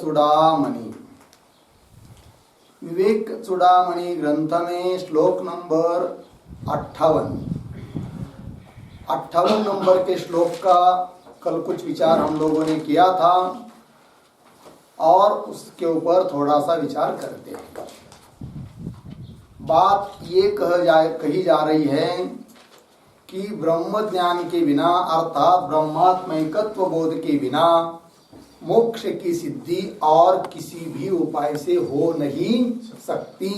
चूड़ामणि। विवेक चूड़ामणि ग्रंथ में श्लोक नंबर 58 नंबर के श्लोक का कल कुछ विचार हम लोगों ने किया था और उसके ऊपर थोड़ा सा विचार करते हैं। बात ये कही जा रही है कि ब्रह्म ज्ञान के बिना अर्थात ब्रह्मात्मैकत्व बोध के बिना मोक्ष की सिद्धि और किसी भी उपाय से हो नहीं सकती,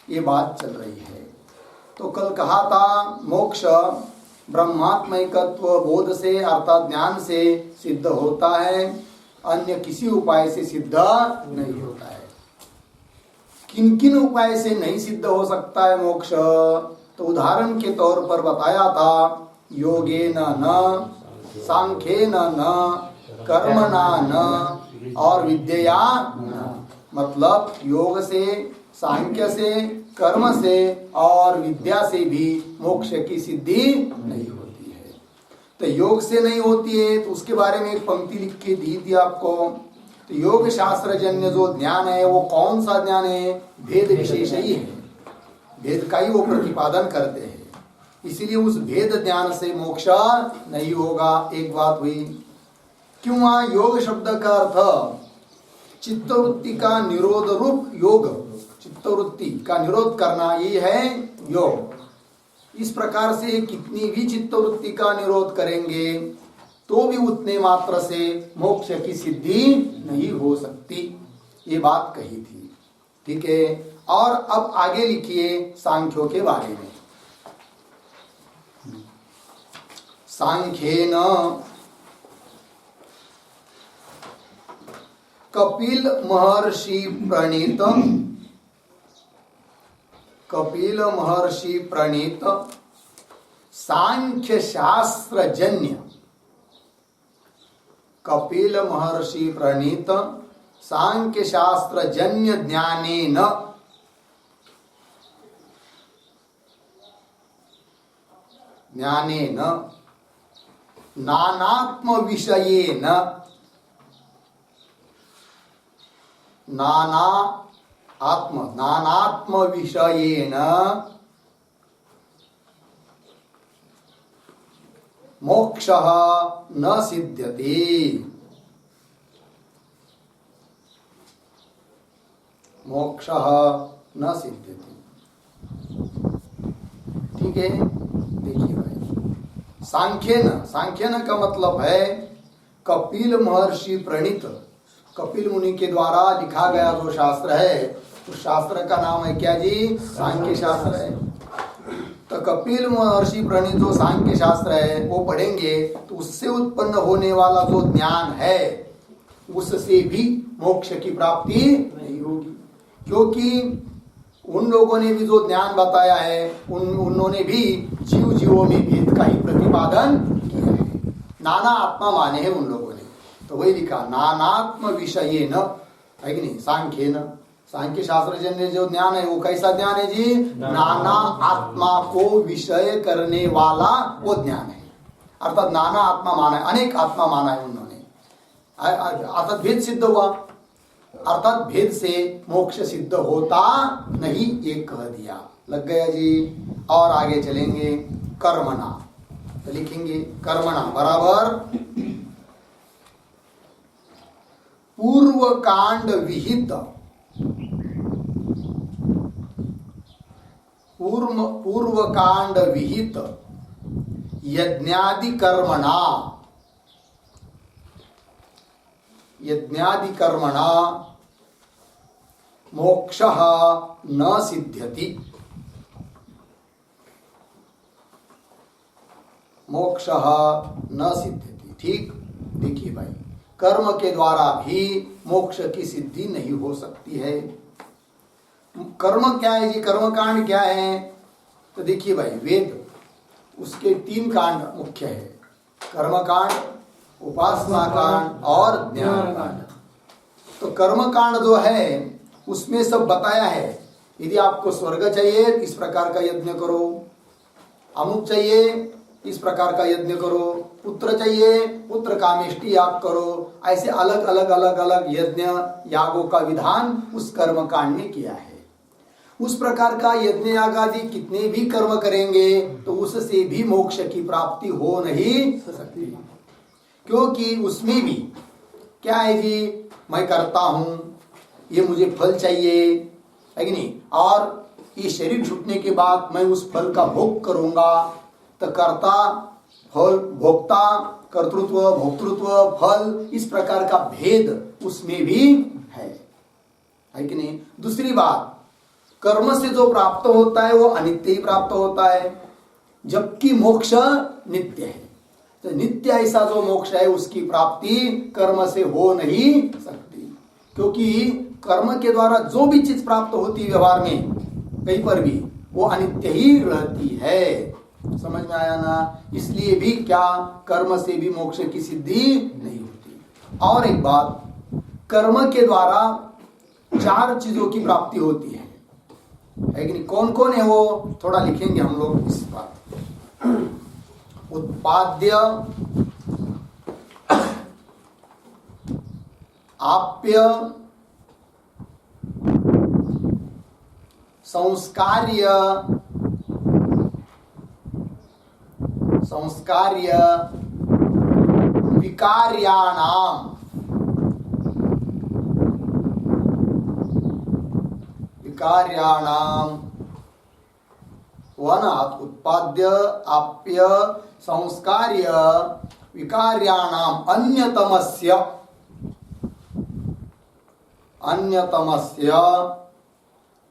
ये बात चल रही है। तो कल कहा था मोक्ष ब्रह्मात्मैकत्व बोध से अर्थात ज्ञान से सिद्ध होता है, अन्य किसी उपाय से सिद्ध नहीं होता है। किन किन उपाय से नहीं सिद्ध हो सकता है मोक्ष, तो उदाहरण के तौर पर बताया था योगेन न, सांख्येन न, कर्मणा न और विद्या न। मतलब योग से, सांख्य से, कर्म से और विद्या से भी मोक्ष की सिद्धि नहीं होती है। तो योग से नहीं होती है तो उसके बारे में एक पंक्ति लिख के दी थी आपको। तो योग शास्त्र जन्य जो ज्ञान है वो कौन सा ज्ञान है? भेद विशेष ही है, भेद का ही वो प्रतिपादन करते हैं, इसीलिए उस भेद ज्ञान से मोक्ष नहीं होगा। एक बात हुई। क्यों? वहां योग शब्द का अर्थ चित्तवृत्ति का निरोध रूप योग, चित्तवृत्ति का निरोध करना, ये है योग। इस प्रकार से कितनी भी चित्तवृत्ति का निरोध करेंगे तो भी उतने मात्र से मोक्ष की सिद्धि नहीं हो सकती, ये बात कही थी। ठीक है। और अब आगे लिखिए सांख्यों के बारे में। सांख्येन कपिल महर्षि प्रणीत सांख्य शास्त्र जन्य, कपिल महर्षि प्रणीत सांख्य शास्त्र जन्य ज्ञानेन नानात्म विषयेन, नानात्म विषयेन मोक्षः न सिद्ध्यति। मोक्षः न सिद्ध्यति। ठीक है। देखिए भाई, सांख्यन का मतलब है कपिल महर्षि प्रणीत, कपिल मुनि के द्वारा लिखा गया जो शास्त्र है उस शास्त्र का नाम है क्या जी? सांख्य शास्त्र है। तो कपिल महर्षि प्रणीत जो सांख्य शास्त्र है वो पढ़ेंगे तो उससे उत्पन्न होने वाला जो ज्ञान है उससे भी मोक्ष की प्राप्ति नहीं होगी, क्योंकि उन लोगों ने भी जो ज्ञान बताया है उन्होंने भी जीवों में भेद का ही प्रतिपादन किया है, नाना आत्मा माने हैं उन लोगों ने। तो वही लिखा नानात्म विषयेन, है कि नहीं? सांख्य शास्त्र जन्य जो ज्ञान है वो कैसा ज्ञान है जी? नाना आत्मा को विषय करने वाला वो ज्ञान है। अर्थात नाना आत्मा माना है, अनेक आत्मा माना है उन्होंने, अर्थात भेद सिद्ध हुआ, अर्थात भेद से मोक्ष सिद्ध होता नहीं, ये कह दिया। लग गया जी। और आगे चलेंगे कर्मणा, तो लिखेंगे कर्मणा बराबर पूर्व कांड विहित, पूर्व कांड विहित यज्ञादि कर्मणा मोक्षः न सिद्ध्यति। मोक्षः न सिद्ध्यति। ठीक। देखिए भाई, कर्म के द्वारा भी मोक्ष की सिद्धि नहीं हो सकती है। कर्म क्या है जी? कर्म कांड क्या है? तो देखिए भाई, वेद उसके 3 कांड मुख्य है, कर्म कांड, उपासना कांड और ज्ञान कांड। तो कर्म कांड जो है उसमें सब बताया है, यदि आपको स्वर्ग चाहिए इस प्रकार का यज्ञ करो, अमुक चाहिए इस प्रकार का यज्ञ करो, पुत्र चाहिए, पुत्र कामेष्टि याग करो, ऐसे अलग अलग अलग अलग यज्ञ यागों का विधान उस कर्म कांड में किया है। उस प्रकार का यज्ञ याग आदि कितने भी कर्म करेंगे तो उससे भी मोक्ष की प्राप्ति हो नहीं सकती, क्योंकि उसमें भी क्या है जी, मैं करता हूं, ये मुझे फल चाहिए, है कि नहीं, और ये शरीर छूटने के बाद मैं उस फल का भोग करूंगा, तो कर्ता फल, भोक्ता, कर्तृत्व, भोक्तृत्व, फल, इस प्रकार का भेद उसमें भी है कि नहीं। दूसरी बात, कर्म से जो प्राप्त होता है वो अनित्य ही प्राप्त होता है, जबकि मोक्ष नित्य है। तो नित्य ऐसा जो मोक्ष है उसकी प्राप्ति कर्म से हो नहीं सकती, क्योंकि कर्म के द्वारा जो भी चीज प्राप्त होती है व्यवहार में कहीं पर भी, वो अनित्य ही रहती है। समझ में आया ना। इसलिए भी क्या, कर्म से भी मोक्ष की सिद्धि नहीं होती। और एक बात, कर्म के द्वारा 4 चीजों की प्राप्ति होती है कि नहीं। कौन कौन है वो थोड़ा लिखेंगे हम लोग इस बात। उत्पाद्य, आप्य, संस्कार्य, विकार्याणाम, उत्पाद्य, आप्य, संस्कार्य, विकार्याणाम अन्यतमस्य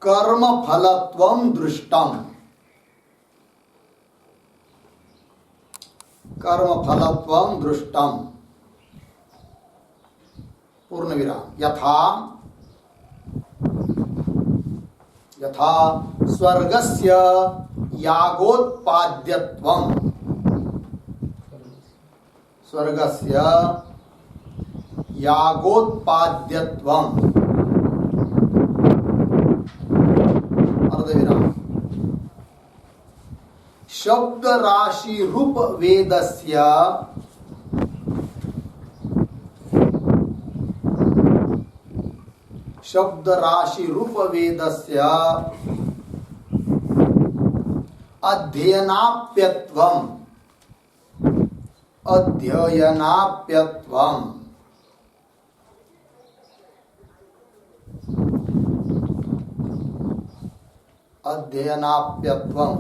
कर्म फलत्वं दृष्टम। पूर्ण विराम। यथा स्वर्गस्य यागोत्पाद्यत्वं, अर्धविराम। शब्द राशि रूप वेदस्य अध्ययनाप्यत्वम्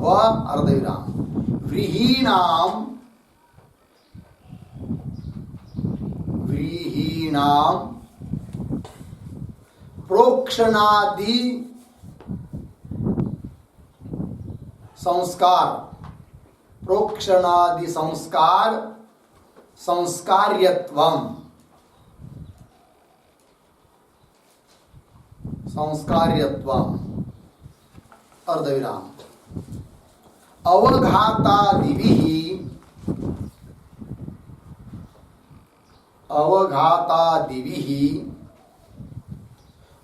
व अर्धविराम। व्रीहीणाम प्रोक्षणादि संस्कार संस्कार्यत्वम् अर्धविराम। अवघातादिभिः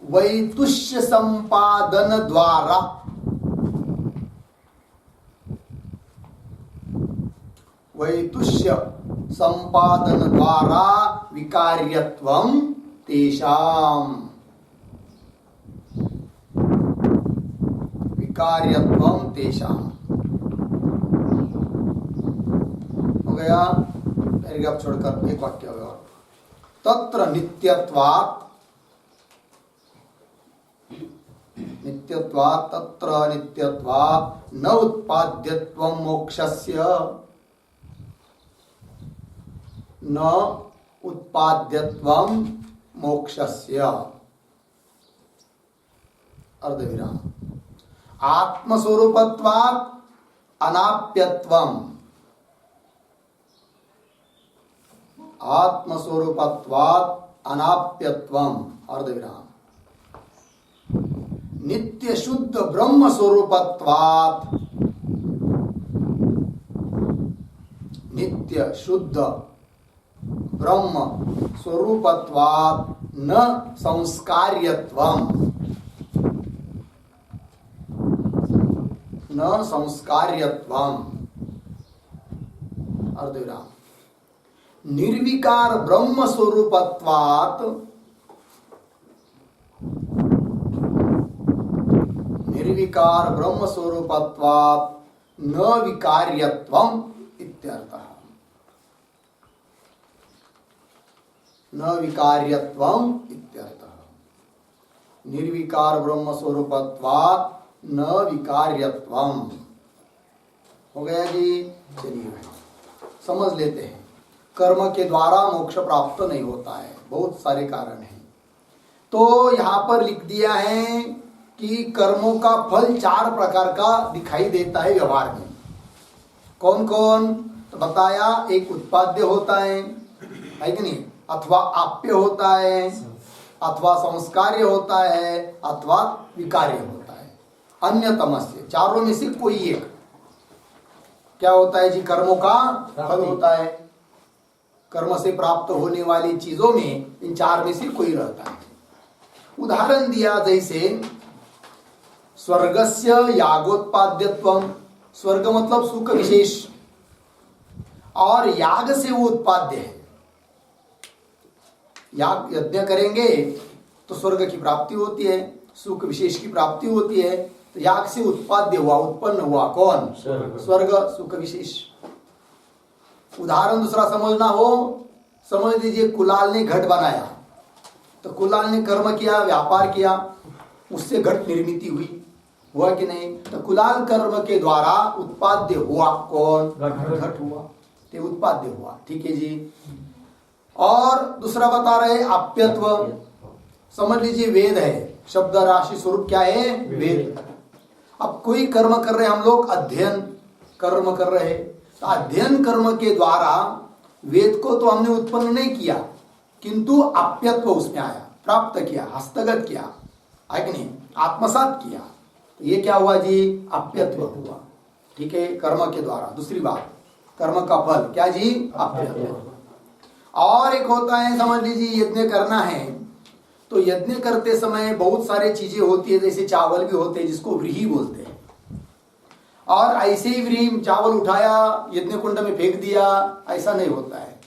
वैतुष्य संपादन द्वारा विकार्यत्वं तेषाम्। हो गया। पैराग्राफ छोड़कर एक वाक्य होगा। तत्र नित्यत्वात् न उत्पाद्यत्वं मोक्षस्य, अर्धविराम। आत्मस्वरूपत्वात् अनाप्यत्वम्, अर्धविराम। नित्य शुद्ध ब्रह्म स्वरूपत्वात्, न संस्कार्यत्वम्, अर्धविराम। निर्विकार ब्रह्म स्वरूपत्वात् निर्विकार ब्रह्म स्वरूपत्वात् न विकार्यत्वम् इत्यर्थः। न विकार्यत्वम् इत्यर्थः। निर्विकार ब्रह्म स्वरूपत्वात् न विकार्यत्वम्। हो गया जी। चलिए समझ लेते हैं। कर्म के द्वारा मोक्ष प्राप्त नहीं होता है, बहुत सारे कारण हैं। तो यहाँ पर लिख दिया है कि कर्मों का फल 4 प्रकार का दिखाई देता है व्यवहार में। कौन कौन? तो बताया, एक उत्पाद्य होता है कि नहीं, अथवा आप्य होता है, अथवा संस्कार्य होता है, अथवा विकार्य होता है। अन्यतमस्य, चारों में से कोई एक क्या होता है जी? कर्मों का फल होता है। कर्म से प्राप्त होने वाली चीजों में इन 4 में से कोई रहता है। उदाहरण दिया जैसे स्वर्गस्य यागोत्पाद्यत्वम, स्वर्ग मतलब सुख विशेष, और याग से वो उत्पाद्य है। याग यज्ञ करेंगे तो स्वर्ग की प्राप्ति होती है, सुख विशेष की प्राप्ति होती है। तो याग से उत्पाद्य हुआ, उत्पन्न हुआ कौन? स्वर्ग, सुख विशेष। उदाहरण दूसरा समझना हो, समझ लीजिए कुलाल ने घट बनाया, तो कुलाल ने कर्म किया, व्यापार किया, उससे घट निर्मित हुआ कि नहीं? तो कुलाल कर्म के द्वारा उत्पाद्य हुआ कौन? घट हुआ, तो उत्पाद्य हुआ। ठीक है जी। और दूसरा बता रहे आप्यत्व। समझ लीजिए वेद है, शब्द राशि स्वरूप क्या है? वेद। अब कोई कर्म कर रहे, हम लोग अध्ययन कर्म कर रहे, तो अध्ययन कर्म के द्वारा वेद को तो हमने उत्पन्न नहीं किया, किंतु आप्यत्व उसमें आया, प्राप्त किया, हस्तगत किया, है कि नहीं? आत्मसात किया। तो ये क्या हुआ जी? आप्यत्व हुआ। ठीक है, कर्म के द्वारा। दूसरी बात, कर्म का फल क्या जी? आप्यत्व। और एक होता है, समझ लीजिए यज्ञ करना है, तो यज्ञ करते समय बहुत सारी चीजें होती है, जैसे चावल भी होते हैं जिसको व्रीहि बोलते हैं, और ऐसे ही व्रीहि चावल उठाया यज्ञ कुंड में फेंक दिया, ऐसा नहीं होता है।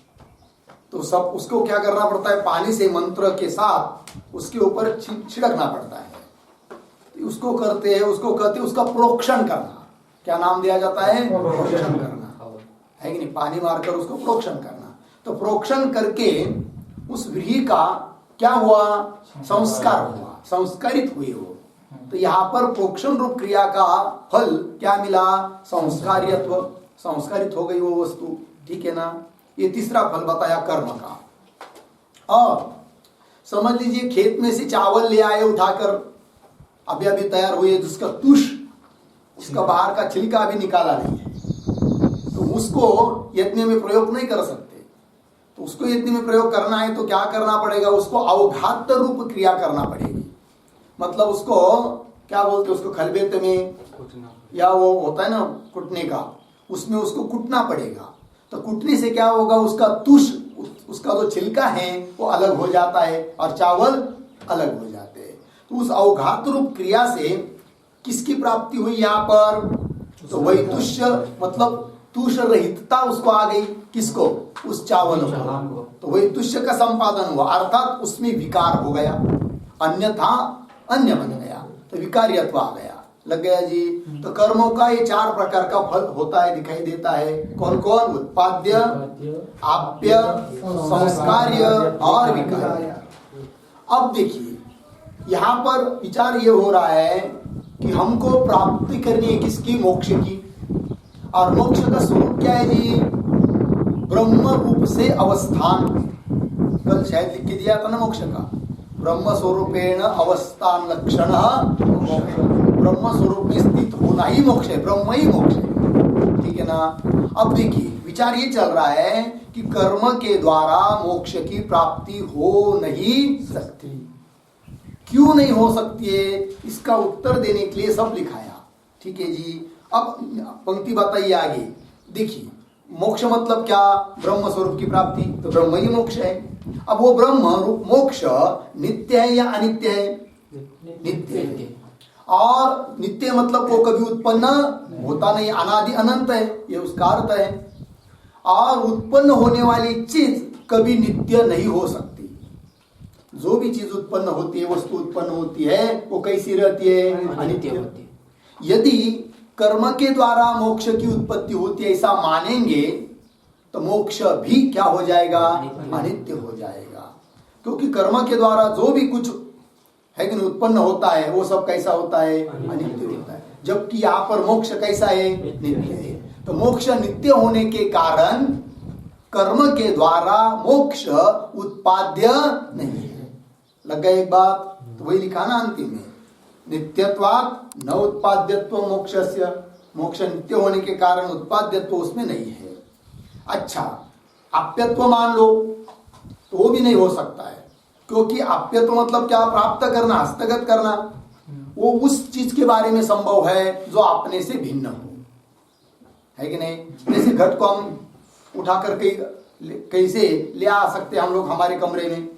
तो सब उसको क्या करना पड़ता है? पानी से मंत्र के साथ उसके ऊपर छिड़कना पड़ता है। तो उसको करते हैं, उसको कहते हैं उसका प्रोक्षण करना। क्या नाम दिया जाता है? प्रोक्षण करना, है कि नहीं? पानी मारकर उसको प्रोक्षण करना। तो प्रोक्षण करके उस व्रीहि का क्या हुआ? संस्कार हुआ, संस्कारित हुए वो। तो यहाँ पर प्रोक्षण रूप क्रिया का फल क्या मिला? संस्कार्यत्व, संस्कारित हो गई वो वस्तु। ठीक है ना? ये तीसरा फल बताया कर्म का। और समझ लीजिए खेत में से चावल ले आए उठाकर, अभी अभी तैयार हुए, जिसका तुष, इसका बाहर का छिलका अभी निकाला नहीं है, तो उसको यज्ञ में प्रयोग नहीं कर सकते। तो उसको यज्ञ में प्रयोग करना है तो क्या करना पड़ेगा? उसको अवघात रूप क्रिया करना पड़ेगी। मतलब उसको क्या बोलते हैं? उसको खलबेते में, या वो होता है ना कुटने का, उसमें उसको कुटना पड़ेगा। तो कुटने से क्या होगा? उसका तुष, उसका जो छिलका है वो अलग हो जाता है और चावल अलग हो जाते हैं। तो उस अवघात रूप क्रिया से किसकी प्राप्ति हुई यहाँ पर? तो वही तुष्य, मतलब तुष रहितता उसको आ गई। किसको? उस चावल को। तो वही तुष्य का संपादन हुआ, अर्थात उसमें विकार हो गया, अन्यथा अन्य बन गया, तो विकार्यत्व आ गया। लग गया जी। तो कर्मों का ये 4 प्रकार का फल होता है, दिखाई देता है। कौन कौन? उत्पाद्य, आप्य, संस्कार्य और विकार्य। अब देखिए यहाँ पर विचार ये हो रहा है कि हमको प्राप्ति करनी है किसकी? मोक्ष की। और मोक्ष का स्वरूप क्या है जी? ब्रह्म रूप से अवस्थान। कल शायद लिख के दिया था ना मोक्ष का, ब्रह्म स्वरूपेण अवस्थान लक्षण। ब्रह्म स्वरूप में स्थित होना ही मोक्ष है, ब्रह्म ही मोक्ष है। ठीक है ना? अब देखिए विचार ये चल रहा है कि कर्म के द्वारा मोक्ष की प्राप्ति हो नहीं सकती। क्यों नहीं हो सकती है? इसका उत्तर देने के लिए सब लिखाया। ठीक है जी। अब पंक्ति बताइए आगे। देखिए मोक्ष मतलब क्या? ब्रह्म स्वरूप की प्राप्ति, तो ब्रह्म ही मोक्ष है। अब वो ब्रह्म रूप मोक्ष नित्य है या अनित्य है? नित्य है। और नित्य मतलब वो कभी उत्पन्न होता नहीं, अनादि अनंत है, ये उसका अर्थ है। और उत्पन्न होने वाली चीज कभी नित्य नहीं हो सकती। जो भी चीज उत्पन्न होती है, वस्तु उत्पन्न होती है, वो कैसी रहती है? अनित्य होती है। यदि कर्म के द्वारा मोक्ष की उत्पत्ति होती है ऐसा मानेंगे तो मोक्ष भी क्या हो जाएगा? अनित्य हो जाएगा। क्योंकि कर्म के द्वारा जो भी कुछ है कि उत्पन्न होता है वो सब कैसा होता है? अनित्य होता है। जबकि यहाँ पर मोक्ष कैसा है? नित्य है। तो मोक्ष नित्य होने के कारण कर्म के द्वारा मोक्ष उत्पाद्य नहीं है। लग गया एक बात? तो वही लिखा ना अंतिम में, नित्यत्वात् न उत्पाद्यत्व मोक्षस्य। मोक्ष नित्य होने के कारण उत्पाद्यत्व उसमें नहीं है। अच्छा, आप्यत्व मान लो तो वो भी नहीं हो सकता है, क्योंकि आप्यत्व मतलब क्या? प्राप्त करना, हस्तगत करना। वो उस चीज के बारे में संभव है जो अपने से भिन्न हो, है कि नहीं? जैसे घट को हम उठाकर कैसे ले आ सकते हम लोग हमारे कमरे में,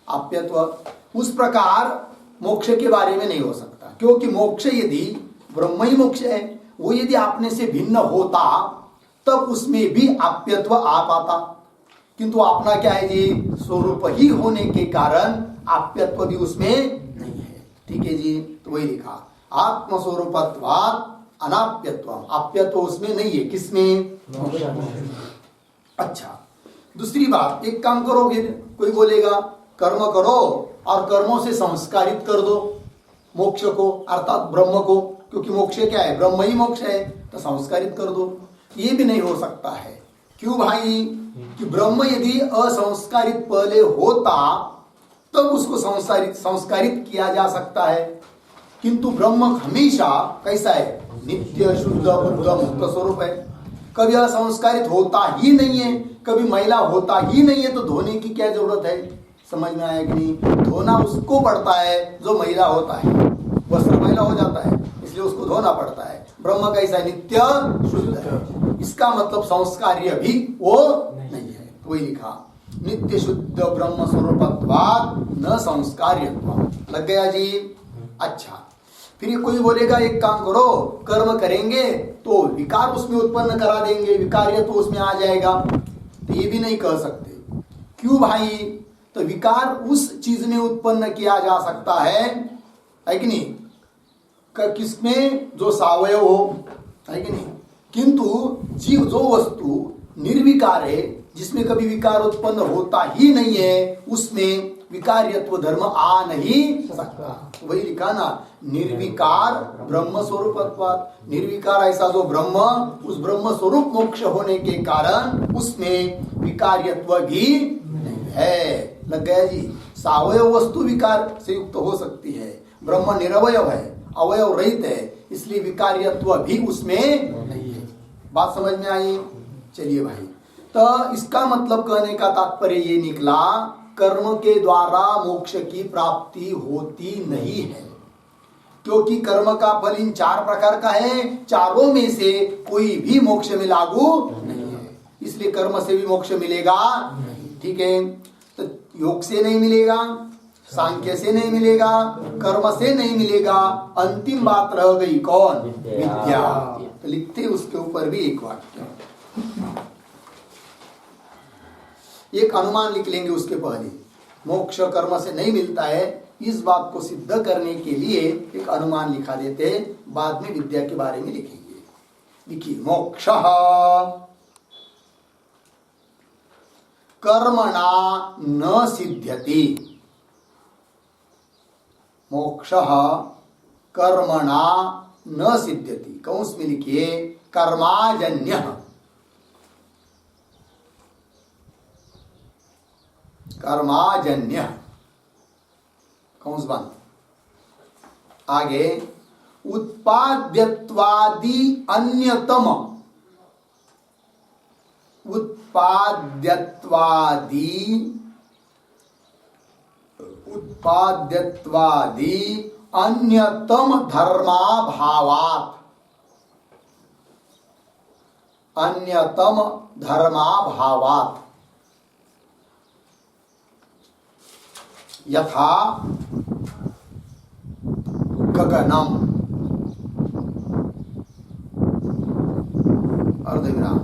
आप्यत्व। उस प्रकार मोक्ष के बारे में नहीं हो सकता, क्योंकि मोक्ष यदि ब्रह्म ही मोक्ष है, वो यदि अपने से भिन्न होता तब उसमें भी आप्यत्व आ पाता। किंतु अपना क्या है जी? स्वरूप ही होने के कारण आप्यत्व भी उसमें नहीं है। ठीक है जी? तो वही लिखा, आत्मस्वरूपत्वात् अनाप्यत्व। आप्यत्व उसमें नहीं है। किसमें? अच्छा, दूसरी बात, एक काम करो, फिर कोई बोलेगा कर्म करो और कर्मों से संस्कारित कर दो मोक्ष को, अर्थात ब्रह्म को, क्योंकि मोक्ष क्या है? ब्रह्म ही मोक्ष है, तो संस्कारित कर दो। ये भी नहीं हो सकता है। क्यों भाई? कि ब्रह्म यदि असंस्कारित पहले होता तब उसको संस्कारित किया जा सकता है, किंतु ब्रह्म हमेशा कैसा है? नित्य शुद्ध बुद्ध मुक्त स्वरूप है। कभी असंस्कारित होता ही नहीं है, कभी मैला होता ही नहीं है, तो धोने की क्या जरूरत है? समझ में आया कि नहीं? धोना उसको पड़ता है जो मैला होता है, वस्त्र मैला हो जाता है इसलिए उसको धोना पड़ता है। ब्रह्म कैसा है? नित्य शुद्ध है। इसका मतलब संस्कार्य भी वो नहीं है। तो वही लिखा, नित्य शुद्ध ब्रह्म स्वरूपत्वात् न संस्कार्यत्व। लग गया जी? अच्छा, फिर कोई बोलेगा एक काम करो, कर्म करेंगे तो विकार उसमें उत्पन्न करा देंगे, विकार्य तो उसमें आ जाएगा। तो ये भी नहीं कह सकते। क्यों भाई? तो विकार उस चीज में उत्पन्न किया जा सकता है कि नहीं? किसमें? जो सावयव हो, है कि नहीं? किंतु जीव जो वस्तु निर्विकार है, जिसमें कभी विकार उत्पन्न होता ही नहीं है, उसमें विकार्यत्व धर्म आ नहीं सकता। वही लिखा ना, निर्विकार ब्रह्म स्वरूपत्वात्। निर्विकार ऐसा जो ब्रह्म, उस ब्रह्म स्वरूप मोक्ष होने के कारण उसमें विकार्यत्व भी नहीं है। लग गया जी? सावयव वस्तु विकार से युक्त हो सकती है, ब्रह्म निरवयव है, अवयव रहित है, इसलिए विकार्यत्व भी उसमें नहीं है। बात समझ में आई? चलिए भाई, तो इसका मतलब कहने का तात्पर्य ये निकला, कर्म के द्वारा मोक्ष की प्राप्ति होती नहीं है, क्योंकि कर्म का फल इन 4 प्रकार का है, चारों में से कोई भी मोक्ष में लागू नहीं है, इसलिए कर्म से भी मोक्ष मिलेगा नहीं। ठीक है? तो योग से नहीं मिलेगा, सांख्य से नहीं मिलेगा, कर्म से नहीं मिलेगा, अंतिम बात रह गई कौन? विद्या। तो लिखते उसके ऊपर भी एक वाक्य, एक अनुमान लिख लेंगे उसके पहले। मोक्ष कर्म से नहीं मिलता है, इस बात को सिद्ध करने के लिए एक अनुमान लिखा देते हैं, बाद में विद्या के बारे में लिखेंगे। लिखिए, मोक्षः कर्मणा न सिद्ध्यति। मोक्षः कर्मणा न सिद्ध्यति। कौंस में लिखिए, कर्माजन्यः। कर्माजन्य कौंस बंद। आगे, उत्पाद्यत्वादि अन्यतम। उत्पाद्यत्वादि अन्यतम धर्माभावात्। अन्यतम धर्माभावात्। यथा गगनम। अर्धविराम।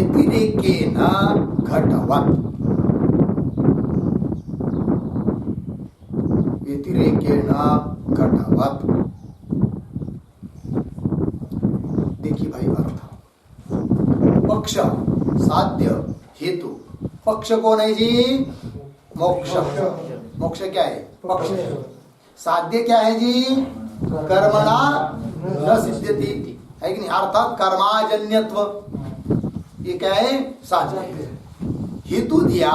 व्यतिरेकेन घटवत्, व्यतिरेकेन घटवत्। देखिए भाई अर्थ, पक्ष, साध्य, हेतु। पक्ष कौन है जी? मोक्ष। मोक्ष क्या है? पक्ष। साध्य क्या है जी? कर्मणा न सिद्ध्यति, है कि नहीं? अर्थात कर्माजन्यत्व, ये क्या है? साध्य। हेतु दिया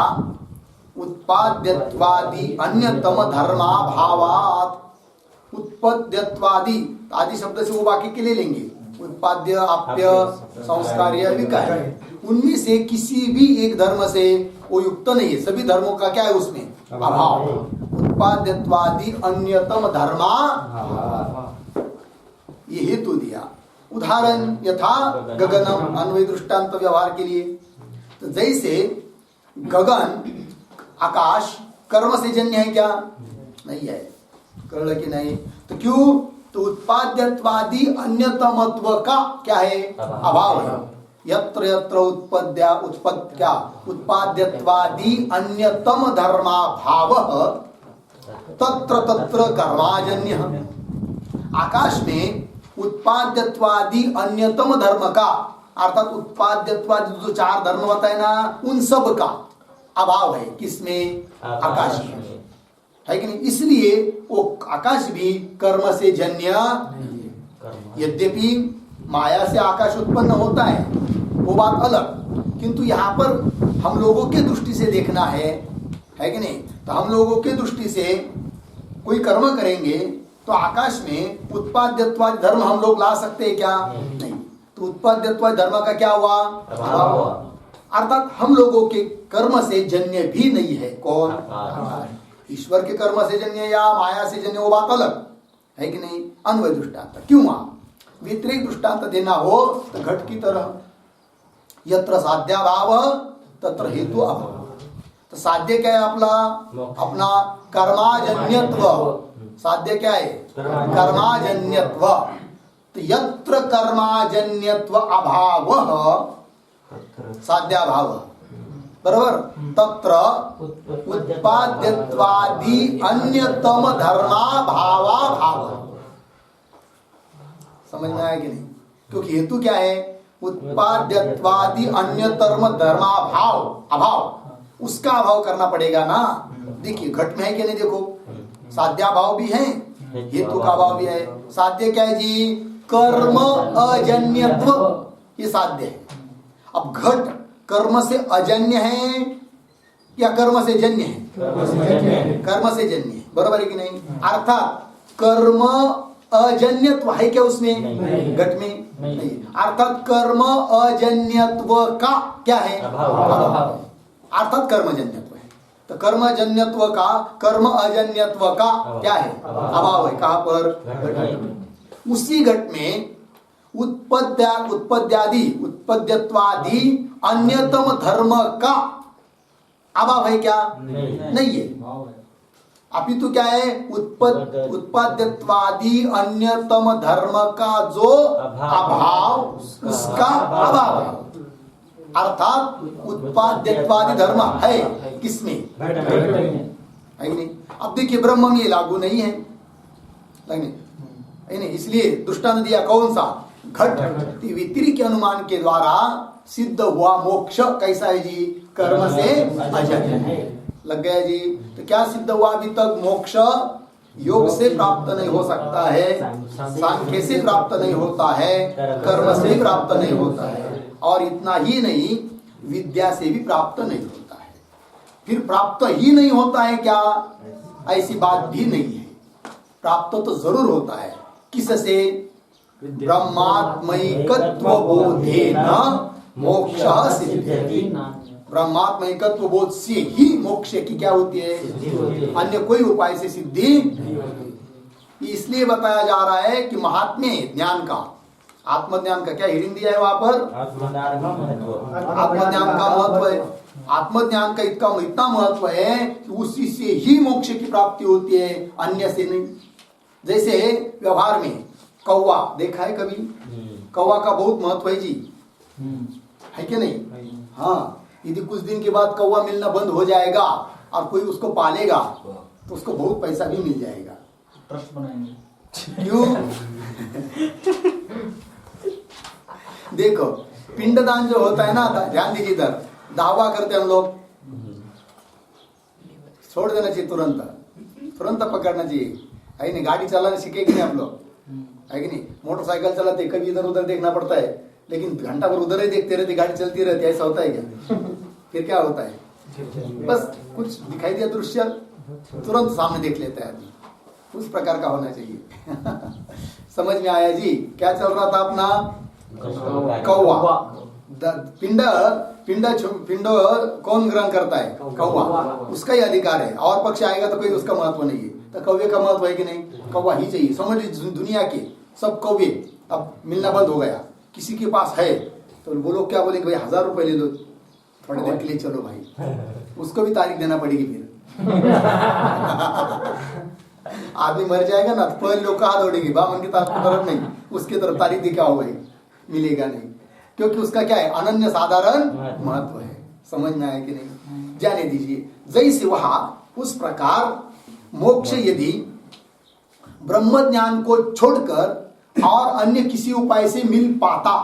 उत्पाद्यत्वादि अन्यतम धर्माभावात्। उत्पद्यत्वादि आदि शब्द से वो वाक्य के लिए लेंगे, उत्पाद्य, आप्य, संस्कार्य, विकार्य, उनमें से किसी भी एक धर्म से वो युक्त नहीं है। सभी धर्मों का क्या है उसमें? अभाव। उत्पाद्यत्वादि अन्यतम धर्मा, ये हेतु दिया। उदाहरण यथा गगनम, अन्वय दृष्टांत व्यवहार के लिए। तो जैसे गगन, आकाश कर्म से जन्य है क्या? नहीं है। कर्ण की नहीं, तो क्यों? तो उत्पाद्यत्वादि अन्यतमत्व का क्या है? अभाव है। यत्र यत्र उत्पाद्यत्वादि अन्यतम धर्मा भाव तत्र तत्र कर्माजन्य। आकाश में उत्पाद्यत्वादि अन्यतम धर्म का, अर्थात उत्पाद्यत्वादि जो चार धर्म बताए ना, उन सब का अभाव है। किसमें? आकाश में, है कि नहीं? इसलिए वो आकाश भी कर्म से जन्य नहीं है। यद्यपि माया से आकाश उत्पन्न होता है, वो बात अलग, किंतु यहाँ पर हम लोगों के दृष्टि से देखना है कि नहीं? तो हम लोगों के दृष्टि से कोई कर्म करेंगे तो आकाश में उत्पाद्यत्वादि धर्म हम लोग ला सकते हैं क्या? नहीं। तो उत्पाद्यत्वादि धर्म का क्या हुआ? अभाव। अर्थात हम लोगों के कर्म से जन्य भी नहीं है। कौन? ईश्वर के कर्म से जन्य या माया से जन्य, वो बात अलग, है कि नहीं? अन्वय दृष्टांत क्यों? व्यतिरेक दृष्टांत देना हो तो घट की तरह, यत्र साध्याभाव तत्र हेतु अभाव। तो साध्य क्या है? अपना कर्माजन्यत्व। साध्य क्या है? कर्माजन्यत्व। तो यत्र कर्माजन्यत्व अभाव साध्याभाव, बराबर, तत्र उत्पाद्यत्वादि अन्यतम धर्मा भावा भाव। समझ में आया कि नहीं? क्योंकि हेतु क्या है? उत्पाद्यत्वादि अन्यतम धर्मा भाव, अभाव, उसका अभाव करना पड़ेगा ना। देखिए घट में है कि नहीं? देखो साध्या भाव भी है, हेतु का भाव भी है। साध्य क्या है जी? कर्म अजन्यत्व, ये साध्य है। अब घट कर्म से अजन्य है या कर्म से जन्य है? कर्म से जन्य है, बराबर है कि नहीं? अर्थात कर्म अजन्यत्व है क्या उसमें? घट में नहीं। अर्थात कर्म अजन्यत्व का क्या है? अर्थात कर्मजन्यत्व है। तो कर्मजन्यत्व का, कर्म अजन्यत्व का क्या है? अभाव है। कहां पर? उसी घट में उत्पद्यत्वादि अन्यतम धर्म का अभाव है क्या? नहीं है। अपितु क्या है? उत्पाद्यत्वादि अन्यतम धर्म का जो अभाव, उसका अभाव है। अर्थात उत्पाद्यत्वादि धर्म है किसमें? है कि नहीं? अब देखिए ब्रह्म में ये लागू नहीं है, नहीं, इसलिए दृष्टांत दिया कौन सा? घट। व्यतिरिक्त अनुमान के द्वारा सिद्ध हुआ मोक्ष कैसा है जी? कर्म से अजन्य। लग गया जी? तो क्या सिद्ध हुआ अभी तक? मोक्ष योग से प्राप्त नहीं हो सकता है, सांख्य से प्राप्त नहीं होता है, कर्म से प्राप्त नहीं होता है, और इतना ही नहीं विद्या से भी प्राप्त नहीं होता है। फिर प्राप्त ही नहीं होता है क्या? ऐसी बात भी नहीं है। प्राप्त तो जरूर होता है। किससे? ब्रह्मात्मैकत्व बोधेन मोक्षः सिद्ध्यति। ब्रह्मात्मैकत्व बोध से ही मोक्ष की क्या होती है? अन्य कोई उपाय से सिद्धि नहीं होती। इसलिए बताया जा रहा है कि महात्म्य ज्ञान का, आत्मज्ञान का क्या हिडिंग दिया है वहां पर? आत्मज्ञान का महत्व है। आत्मज्ञान का इतना महत्व है कि उसी से ही मोक्ष की प्राप्ति होती है, अन्य से नहीं। जैसे व्यवहार में कौवा देखा है कभी? कौवा का बहुत महत्व है जी, है कि नहीं? हाँ, यदि कुछ दिन के बाद कौवा मिलना बंद हो जाएगा और कोई उसको पालेगा तो उसको बहुत पैसा भी मिल जाएगा। ट्रस्ट बनाएंगे। क्यों? देखो, पिंडदान जो होता है ना, ध्यान दीजिए इधर, दावा करते हम लोग, छोड़ देना चाहिए तुरंत, तुरंत पकड़ना चाहिए, है नहीं? गाड़ी चलाना सीखेगी नहीं आप लोग, है कि नहीं? मोटरसाइकिल चलाते कभी इधर उधर देखना पड़ता है, लेकिन घंटा भर उधर ही देखते रहते, गाड़ी चलती रहती है, ऐसा होता है क्या? फिर क्या होता है? बस कुछ दिखाई दिया दृश्य, तुरंत सामने देख लेता है आदमी। उस प्रकार का होना चाहिए। समझ में आया जी? क्या चल रहा था अपना? कौवा। पिंड पिंड पिंड कौन ग्रहण करता है? कौवा। उसका ही अधिकार है, और पक्ष आएगा तो कोई उसका महत्व नहीं है। तो कौवे का महत्व है कि नहीं? कौवा ही चाहिए। समझ लीजिए, दुनिया के सब कौवे अब मिलना बंद हो गया, किसी के पास है तो वो लोग क्या बोलेंगे? भाई 1000 रुपए ले लो थोड़ी देर के लिए, चलो भाई। उसको भी तारीख देना पड़ेगी फिर। आदमी मर जाएगा ना तो पहले लोग कहा दौड़ेगी, बामन की तरफ नहीं, उसके तरफ तारीख दी, क्या हो गई? मिलेगा नहीं, क्योंकि उसका क्या है? अनन्य साधारण महत्व है। समझ में आया कि नहीं? जाने दीजिए। जैसे वहां उस प्रकार मोक्ष यदि ब्रह्म ज्ञान को छोड़कर और अन्य किसी उपाय से मिल पाता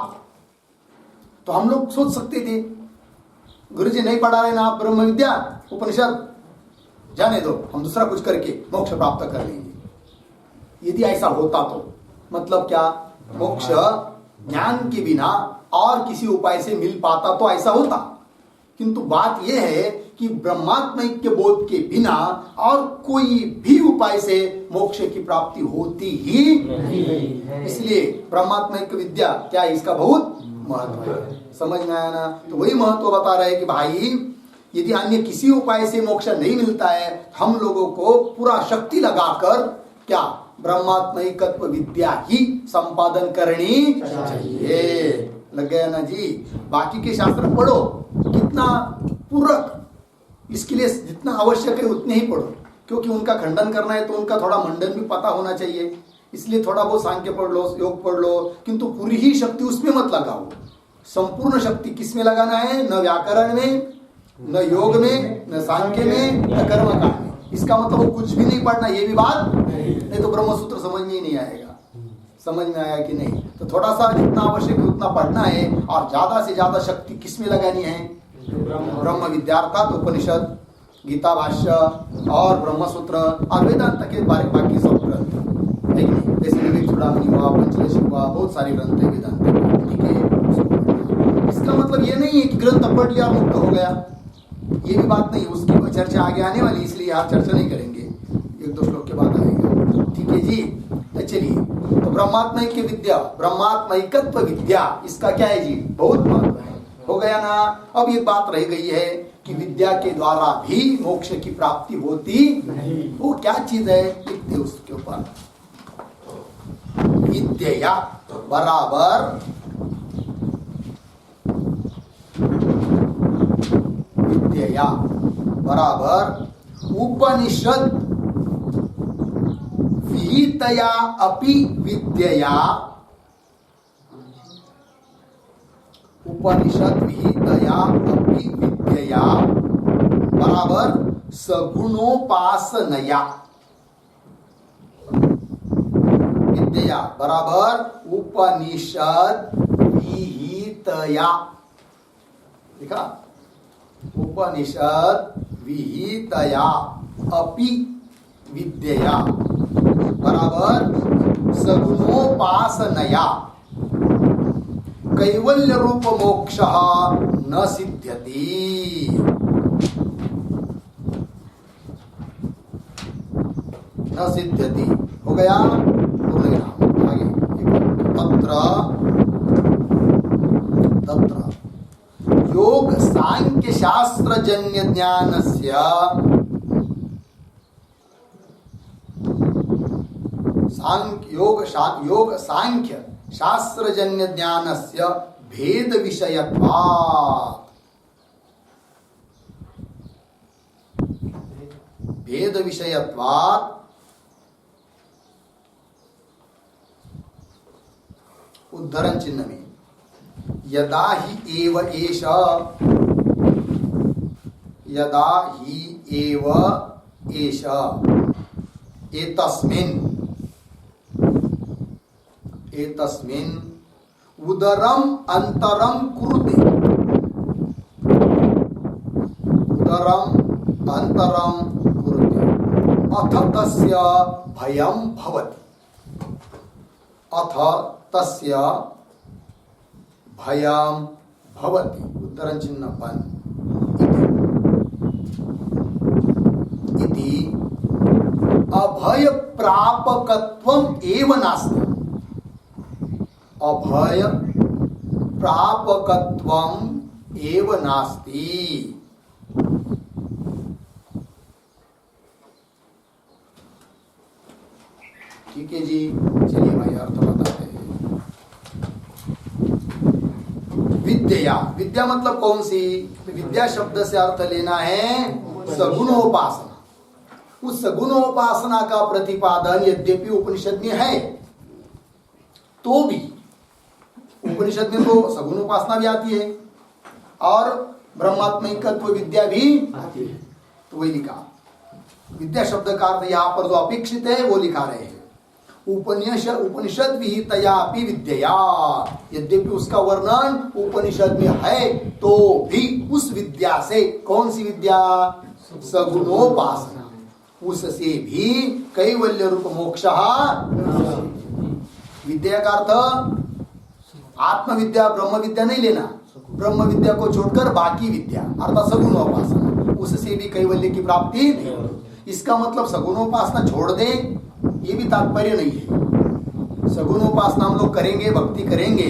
तो हम लोग सोच सकते थे, गुरुजी नहीं पढ़ा रहे ना आप ब्रह्म विद्या उपनिषद, जाने दो, हम दूसरा कुछ करके मोक्ष प्राप्त कर लेंगे। यदि ऐसा होता तो मतलब क्या? मोक्ष ज्ञान के बिना और किसी उपाय से मिल पाता तो ऐसा होता, किंतु बात यह है कि ब्रह्मात्मैक्य बोध के बिना और कोई भी उपाय से मोक्ष की प्राप्ति होती ही नहीं। इसलिए ब्रह्मात्मैक्य विद्या क्या है? इसका बहुत महत्व है। समझ में आया ना? तो वही महत्व बता रहे हैं कि भाई यदि अन्य किसी उपाय से मोक्ष नहीं मिलता है, हम लोगों को पूरा शक्ति लगाकर क्या ब्रह्मात्मैकत्व विद्या ही संपादन करनी चाहिए। लग गया ना जी? बाकी के शास्त्र पढ़ो, कितना पूरक, इसके लिए जितना आवश्यक है उतने ही पढ़ो, क्योंकि उनका खंडन करना है तो उनका थोड़ा मंडन भी पता होना चाहिए। इसलिए थोड़ा बहुत सांख्य पढ़ लो, योग पढ़ लो, किंतु पूरी ही शक्ति उसमें मत लगाओ। संपूर्ण शक्ति किसमें लगाना है? न व्याकरण में, न योग में, न सांख्य में, न कर्मकांड में। इसका मतलब वो कुछ भी नहीं पढ़ना, ये भी बात नहीं तो ब्रह्मसूत्र समझ में ही नहीं आएगा। समझ में आया कि नहीं? तो थोड़ा सा जितना आवश्यक है उतना पढ़ना है, और ज्यादा से ज्यादा शक्ति किसमें लगानी है? ब्रह्म विद्यार्थात उपनिषद, गीता भाष्य और ब्रह्मसूत्र और वेदांत के बारे बाकी सब ग्रंथ, है कि नहीं? जैसे विवेक चूड़ामणि हुआ, पंचदशी हुआ, बहुत सारे ग्रंथ है वेदांत, ठीक है? इसका मतलब ये नहीं है कि ग्रंथ पढ़ लिया मुक्त हो गया, ये भी बात नहीं। उसकी चर्चा आगे आने वाली, इसलिए आप चर्चा नहीं करेंगे, एक दो श्लोक के बाद आएगा। ठीक है जी? चलिए, तो ब्रह्मात्मैक्य विद्या, ब्रह्मात्मैकत्व विद्या, इसका क्या है जी? बहुत महत्व है। हो गया ना? अब ये बात रह गई है कि विद्या के द्वारा भी मोक्ष की प्राप्ति होती नहीं। वो क्या चीज है? लिखते उसके ऊपर, विद्या बराबर विद्या बराबर उपनिषद विहितया अपि विद्या, उपनिषद विहितया अपि विद्या बराबर सगुणोपासनया, विद्या बराबर उपनिषद विहितया, देखा? उपनिषद विहितया अपि विद्या बराबर सगुणोपासनया कैवल्य रूप मोक्ष न सिद्ध्यति। न सिद्ध्यति हो गया? पूर्ण आगे तत्र योग सांख्य शास्त्र जन्य ज्ञानस्य योग सांख्य शास्त्रजन्य ज्ञानस्य भेद विषयत्वात्, भेद विषयत्वात् उद्धरण चिन्ह में यदा ही एव एष, यदा ही एव एष एतस्मिन् उदरम अंतरम कुरुते, उदरम अंतरम कुरुते अथ तस्य भयं भवति, अथ तस्य भयं भवति उत्तरं चिन्ह बन इति अभय प्रापकत्वम एव नास्ति, अभय प्रापकत्वम एव नास्ति। ठीक है जी, चलिए भाई अर्थ बताते हैं। विद्या, विद्या मतलब कौन सी? विद्या शब्द से अर्थ लेना है सगुणोपासना। उस सगुणोपासना का प्रतिपादन यद्यपि उपनिषद में है, तो भी उपनिषद में तो सगुणोपासना भी आती है और ब्रह्मात्मिकत्व विद्या भी आती है। तो वही लिखा, विद्या शब्द का अर्थ यहाँ पर जो अपेक्षित है वो लिखा रहे हैं। उपनिषद विहितया अपि विद्या, यद्यपि उसका वर्णन उपनिषद में है तो भी उस विद्या से, कौन सी विद्या? सगुणोपासना, उससे भी कैवल्य रूप मोक्ष। विद्या का अर्थ आत्मविद्या ब्रह्म विद्या नहीं लेना, ब्रह्म विद्या को छोड़कर बाकी विद्या अर्थात सगुणोपासना, उससे भी कैवल्य की प्राप्ति नहीं। इसका मतलब सगुणोपासना छोड़ दे ये भी तात्पर्य नहीं है। सगुणोपासना हम लोग करेंगे, भक्ति करेंगे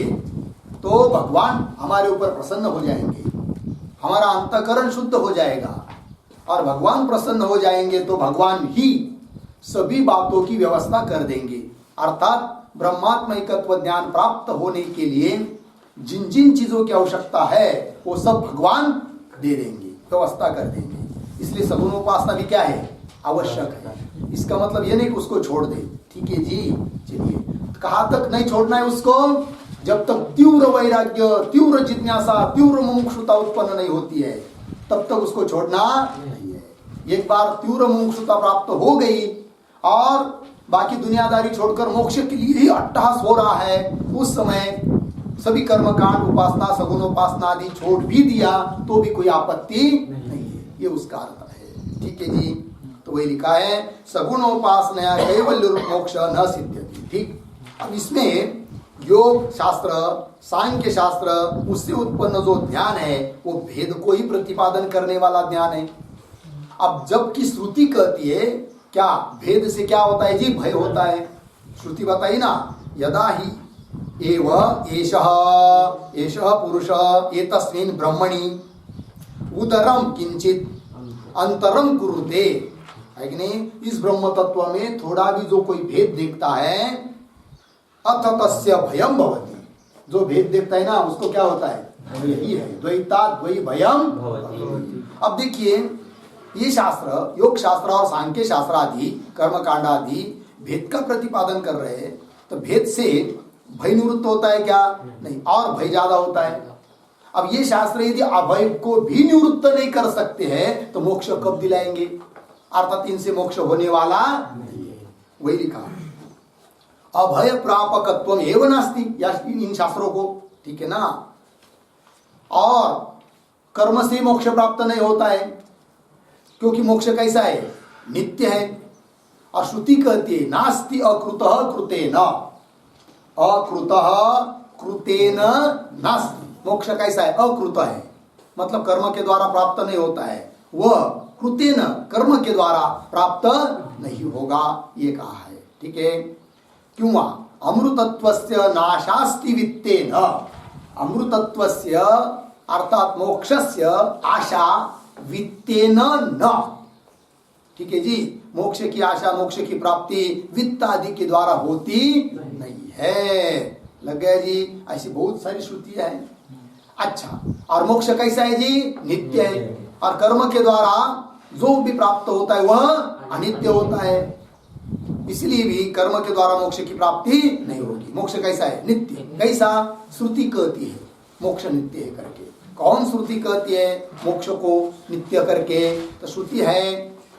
तो भगवान हमारे ऊपर प्रसन्न हो जाएंगे, हमारा अंतःकरण शुद्ध हो जाएगा और भगवान प्रसन्न हो जाएंगे तो भगवान ही सभी बातों की व्यवस्था कर देंगे। अर्थात ब्रह्मात्मिकत्व ज्ञान प्राप्त होने के लिए जिन जिन चीजों की आवश्यकता है वो सब भगवान दे देंगे, व्यवस्था कर देंगे। इसलिए सगुणोपासना भी क्या है? आवश्यक है। इसका मतलब ये नहीं कि उसको छोड़ दे। ठीक है जी, चलिए कहाँ तक नहीं छोड़ना है उसको? जब तक तीव्र वैराग्य, तीव्र जिज्ञासा, तीव्र मुमुक्षुता उत्पन्न नहीं होती है तब तक उसको छोड़ना नहीं है। एक बार तीव्र मुमुक्षुता प्राप्त हो गई और बाकी दुनियादारी छोड़कर मोक्ष के लिए ही अट्टहास हो रहा है, उस समय सभी कर्मकांड, उपासना, सगुणोपासना आदि छोड़ भी दिया तो भी कोई आपत्ति नहीं है। ये उसका अर्थ है। ठीक है जी, तो वही लिखा है सगुणोपासना कैवल्य रूप मोक्ष न सिद्ध्यति। ठीक, अब इसमें योग शास्त्र, सांख्य शास्त्र, उससे उत्पन्न जो ज्ञान है वो भेद को ही प्रतिपादन करने वाला ज्ञान है। अब जबकि श्रुति कहती है क्या भेद से क्या होता है जी? भय होता है। श्रुति बताई ना, यदा ही एव एषः पुरुषः एतस्मिन् ब्रह्मणि उदरम किंचित अंतरम कुरुते, है कि नहीं? इस ब्रह्म तत्व में थोड़ा भी जो कोई भेद देखता है अथ तस्य भयम भवति, जो भेद देखता है ना उसको क्या होता है? यही है, द्वैता द्वै भयम भवति। अब देखिए ये शास्त्र, योग शास्त्र और सांख्य शास्त्र आदि, कर्मकांड आदि भेद का प्रतिपादन कर रहे हैं, तो भेद से भय निवृत्त होता है क्या? नहीं, और भय ज्यादा होता है। अब ये शास्त्र यदि अभय को भी निवृत्त नहीं कर सकते हैं तो मोक्ष कब दिलाएंगे? अर्थात इनसे मोक्ष होने वाला नहीं है। वही लिखा अभय प्रापकत्वम एव नास्ति, या इन शास्त्रों को, ठीक है ना। और कर्म से मोक्ष प्राप्त नहीं होता है क्योंकि मोक्ष कैसा है? नित्य है। और श्रुति कहती है नास्ति अकृतः कृतेन, अकृतः कृतेन नास्ति। मोक्ष कैसा है? अकृत है, मतलब कर्म के द्वारा प्राप्त नहीं होता है, वह कृतेन कर्म के द्वारा प्राप्त नहीं होगा, ये कहा है। ठीक है, क्यों? अमृतत्वस्य नाशास्ति वित्तेन, अमृतत्वस्य अर्थात मोक्षस्य आशा वित्तेन न। ठीक है जी, मोक्ष की आशा, मोक्ष की प्राप्ति वित्त आदि के द्वारा होती नहीं है। लग गया जी? ऐसी बहुत सारी श्रुतियां हैं। अच्छा, और मोक्ष कैसा है जी? नित्य है। और कर्म के द्वारा जो भी प्राप्त होता है वह अनित्य होता है, इसलिए भी कर्म के द्वारा मोक्ष की प्राप्ति नहीं होगी। मोक्ष कैसा है? नित्य। कैसा? श्रुति कहती है मोक्ष नित्य है करके। कौन श्रुति कहती है मोक्ष को नित्य करके? तो श्रुति है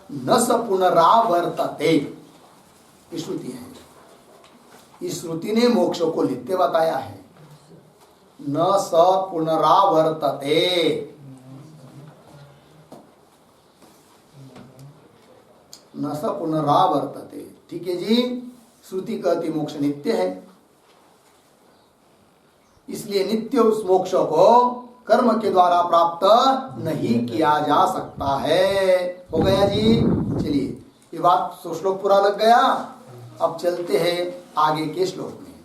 न स पुनरावर्तते, ये श्रुति है। इस श्रुति ने मोक्ष को नित्य बताया है। न स पुनरावर्तते, न स पुनरावर्तते, ठीक है जी। श्रुति कहती मोक्ष नित्य है, इसलिए नित्य उस मोक्ष को कर्म के द्वारा प्राप्त नहीं किया जा सकता है। हो गया जी। चलिए ये बात तो श्लोक पूरा लग गया। अब चलते हैं आगे के श्लोक में।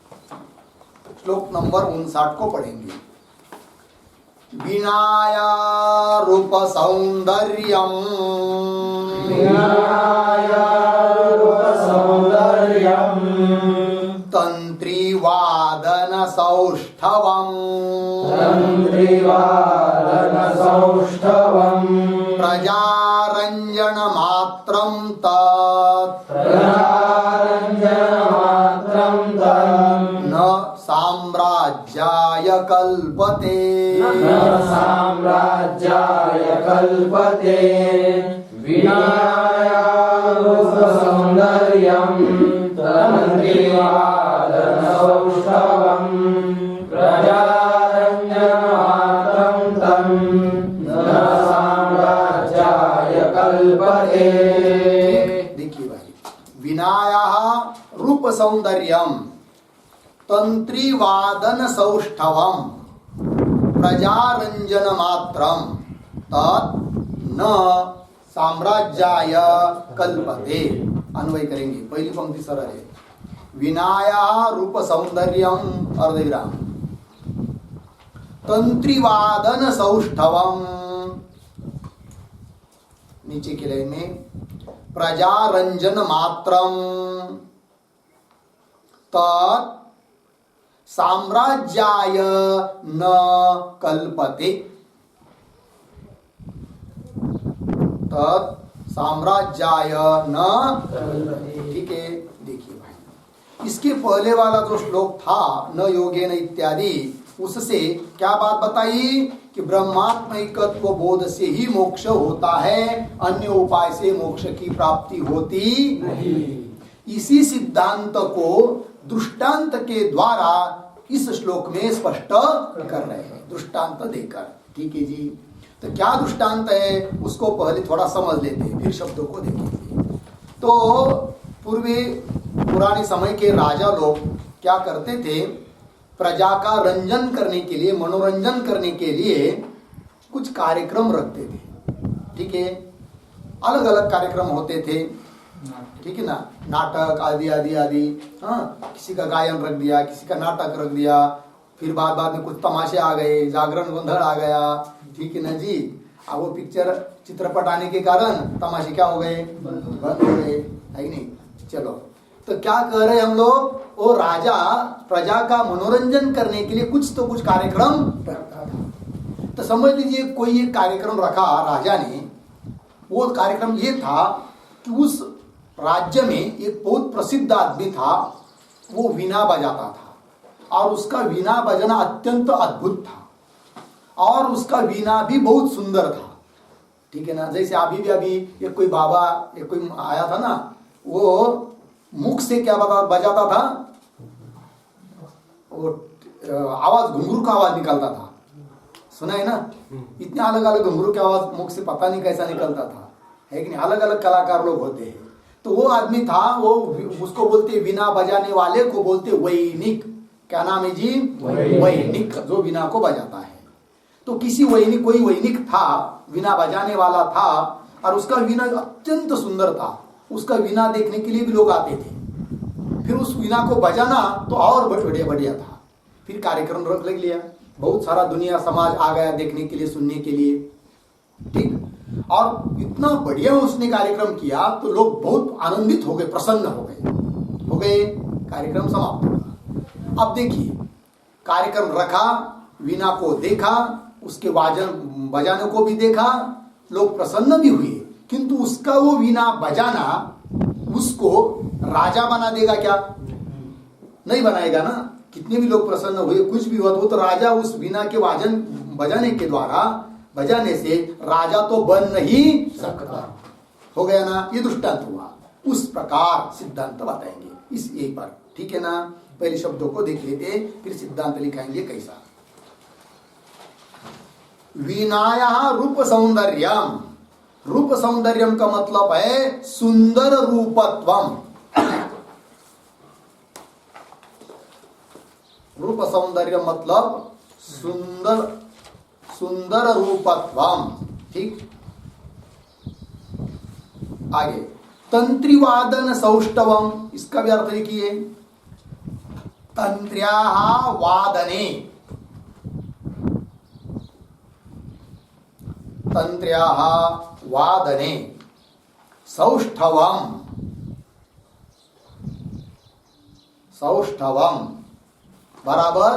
श्लोक नंबर 59 को पढ़ेंगे। विनाया रूप सौंदर्यम तंत्रीवादन सौष्ठवम् प्रजारंजन मात्रं तत् न साम्राज्याय कल्पते विनाया रूप सौंदर्यं तन्त्रीवादन सौष्ठवम् प्रजारंजनमात्रं तन्न साम्राज्याय कल्पते। देखिए भाई, विनाया रूप सौंदर्यम तंत्रीवादन सौष्ठवम् प्रजारंजन मात्रम तत् न साम्राज्याय कल्पते। अन्वय करेंगे। पहली पंक्ति सरल है। विनाया रूप सौंदर्यम अर्धविराम तंत्रीवादन सौष्ठवम्, नीचे की लाइन में प्रजारंजन मात्रम तत् साम्राज्याय न कल्पते। तत् साम्राज्याय न, ठीक है। देखिए भाई, इसके पहले वाला जो श्लोक था न योगेन इत्यादि, उससे क्या बात बताई कि ब्रह्मात्मैकत्व बोध से ही मोक्ष होता है, अन्य उपाय से मोक्ष की प्राप्ति होती नहीं। इसी सिद्धांत को दृष्टांत के द्वारा इस श्लोक में स्पष्ट कर रहे हैं, दृष्टांत देकर। ठीक है जी। तो क्या दृष्टांत है उसको पहले थोड़ा समझ लेते हैं, फिर शब्दों को देखेंगे। तो पुराने समय के राजा लोग क्या करते थे, प्रजा का रंजन करने के लिए, मनोरंजन करने के लिए कुछ कार्यक्रम रखते थे। ठीक है, अलग अलग कार्यक्रम होते थे, ठीक है ना, नाटक आदि आदि आदि। हाँ, किसी का गायन रख दिया, किसी का नाटक रख दिया, फिर बाद में कुछ तमाशे आ गए, जागरण गोंधल आ गया, ठीक है ना जी। अब वो पिक्चर चित्रपट आने के कारण तमाशे क्या हो गए, बंद हो गए, है कि नहीं। चलो, तो क्या कह रहे हम लोग, वो राजा प्रजा का मनोरंजन करने के लिए कुछ तो कुछ कार्यक्रम रखता था। तो समझ लीजिए कोई एक कार्यक्रम रखा राजा ने। वो कार्यक्रम ये था कि उस राज्य में एक बहुत प्रसिद्ध आदमी था, वो वीणा बजाता था और उसका वीणा बजाना अत्यंत अद्भुत था और उसका वीणा भी बहुत सुंदर था। ठीक है ना, जैसे अभी एक कोई बाबा, एक कोई आया था ना, वो मुख से क्या बजाता था, वो आवाज, घुंघरू का आवाज निकलता था, सुना है ना। इतने अलग अलग घुंघरू की आवाज मुख से पता नहीं कैसा निकलता था, है कि नहीं। अलग अलग कलाकार लोग होते हैं। तो वो आदमी था, वो उसको बोलते वीणा बजाने वाले को बोलते वैनिक। क्या नाम है जी, वैनिक, जो वीणा को बजाता है। तो किसी वैनिक, कोई वैनिक था, वीणा बजाने वाला था और उसका वीणा अत्यंत सुंदर था। उसका वीणा देखने के लिए भी लोग आते थे। फिर उस वीणा को बजाना तो और बढ़िया बढ़िया था। फिर कार्यक्रम रख लिया, बहुत सारा दुनिया समाज आ गया देखने के लिए, सुनने के लिए। ठीक, और इतना बढ़िया उसने कार्यक्रम किया तो लोग बहुत आनंदित हो गए, प्रसन्न हो गए। कार्यक्रम समाप्त हुआ। अब देखिए, कार्यक्रम रखा, वीणा को देखा, उसके बजाने को भी देखा, लोग प्रसन्न भी हुए। किंतु उसका वो वीणा बजाना उसको राजा बना देगा क्या? नहीं बनाएगा ना। कितने भी लोग प्रसन्न हुए, कुछ भी हुआ तो राजा उस वीणा के बजाने के द्वारा, बजाने से राजा तो बन नहीं सकता। हो गया ना, ये दृष्टांत हुआ। उस प्रकार सिद्धांत बताएंगे इस एक बार, ठीक है ना। पहले शब्दों को देख लेते, फिर सिद्धांत लिखाएंगे कैसा। वीणाया रूप सौंदर्यम, रूप सौंदर्यम का मतलब है सुंदर रूपत्वम। रूप सौंदर्य मतलब सुंदर, सुंदर रूपत्वम, ठीक। आगे तंत्रीवादन सौष्ठवम, इसका भी अर्थ लिखिए। तंत्र्याः वादने, तंत्र्याः वादने सौष्ठवम, सौष्ठवम बराबर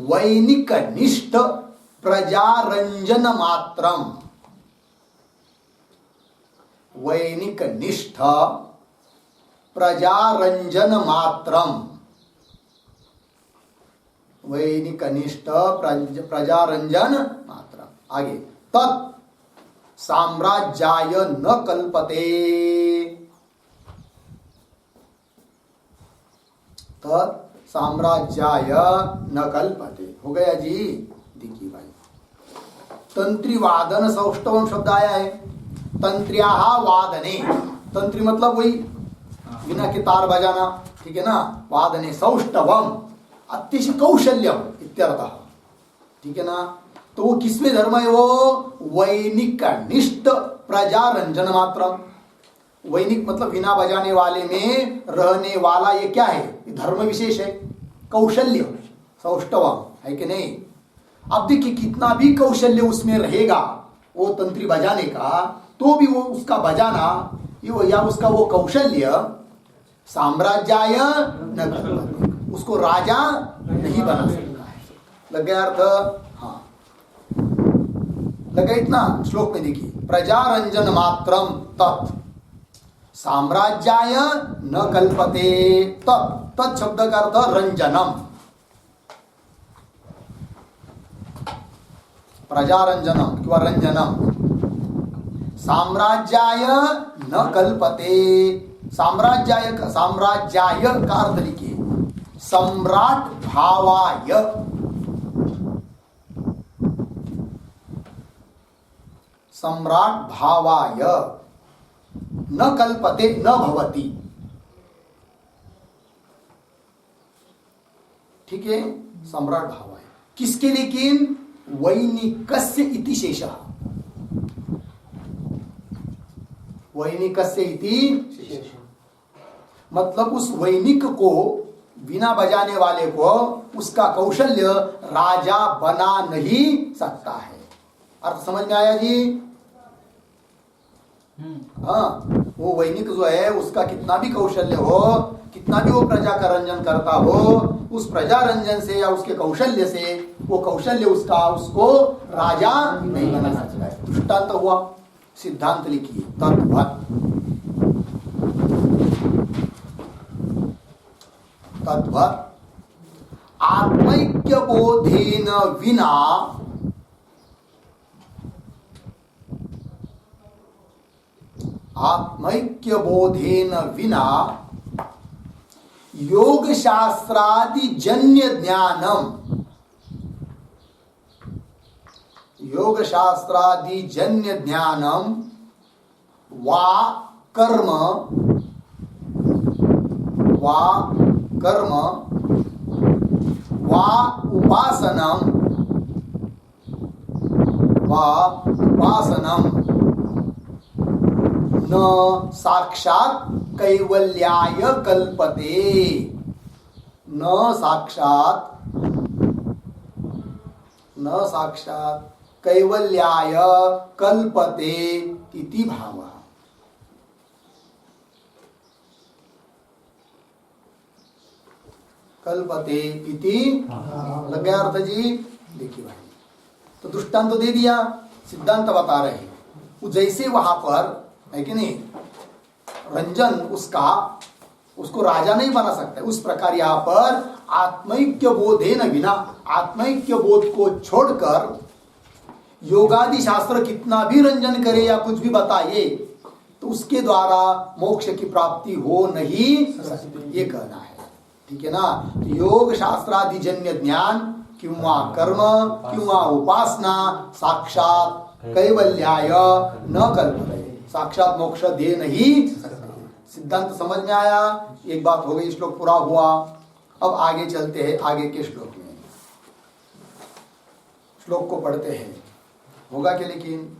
वैनिक निष्ठ प्रजारंजन मात्रम। वैनिक निष्ठ प्रजारंजन मात्रम, वैनिक निष्ठ प्रजारंजन मात्रम। आगे तत् साम्राज्याय न कल्पते, तत् साम्राज्याय न कल्पते। हो गया जी, देखिए भाई, तंत्री वादन सौष्ठवम शब्द आया है। तंत्र्याः वादने, तंत्री मतलब वही बिना के तार बजाना, ठीक है ना। वादने सौष्ठवम अतिशय कौशल्यम इत्यर्थः, ठीक है ना। तो वो किसमें धर्म है? वो वैनिक निष्ठ प्रजारंजन मात्रम। वैनिक मतलब बिना बजाने वाले में रहने वाला, ये क्या है? ये धर्म विशेष है, कौशल्य, सौष्ठवम, है कि नहीं। अब देखिए कितना भी कौशल्य उसमें रहेगा वो तंत्री बजाने का, तो भी वो उसका बजाना या उसका वो कौशल्य साम्राज्याय न कल्पते, उसको राजा नहीं बना सकता है। लग गया अर्थ? हाँ, लगा इतना। श्लोक में देखिए, प्रजारंजन मात्रम तत् साम्राज्याय न कल्पते। तत् शब्द का अर्थ रंजनम, प्रजारंजनम किंवा रंजनम। साम्राज्याय न कल्पते, साम्राज्याय का अर्थ लिखिए सम्राट भावाय। सम्राट भावाय न कल्पते न भवति, ठीक है। सम्राट भावाय किसके? लेकिन वैनिकस्य इति शेषः, वैनिकस्य इति शेषः मतलब उस वैनिक को, बिना बजाने वाले को, उसका कौशल्य राजा बना नहीं सकता है। अर्थ समझ में आया जी? हाँ, वो वैनिक जो है उसका कितना भी कौशल्य हो, कितना भी वो प्रजा का रंजन करता हो, उस प्रजा रंजन से या उसके कौशल्य से वो कौशल्य उसको राजा नहीं बना सकता है। दृष्टांत हुआ, सिद्धांत लिखिए। तद्वत्, तद्वत् आत्मैक्य बोधेन विना आत्मैक्य बोधेन विना योग शास्त्रादि जन्य ज्ञानम, योग शास्त्रादि जन्य ज्ञानम वा कर्म वा उपासनम न साक्षात कैवल्याय कल्पते, न साक्षात कैवल्याय कल्पते इति भावः। कल्पते इति लग गया अर्थ जी? देखिए भाई, तो दृष्टांत तो दे दिया, सिद्धांत बता रहे हैं। जैसे वहां पर है कि नहीं, रंजन उसका उसको राजा नहीं बना सकता। उस प्रकार यहाँ पर आत्मैक्य बोधे न बिना, आत्मैक्य बोध को छोड़कर योगादि शास्त्र कितना भी रंजन करे या कुछ भी बताए तो उसके द्वारा मोक्ष की प्राप्ति हो नहीं सकती, ये कहना है। ठीक है ना। तो योग शास्त्रादि जन्य ज्ञान किंवा कर्म किंवा उपासना साक्षात कैवल्याय न कल्पते, साक्षात मोक्ष दे नहीं सकते। सिद्धांत समझ में आया। एक बात हो गई, श्लोक पूरा हुआ। अब आगे चलते हैं, आगे के श्लोक में। श्लोक को पढ़ते हैं। होगा क्या? लेकिन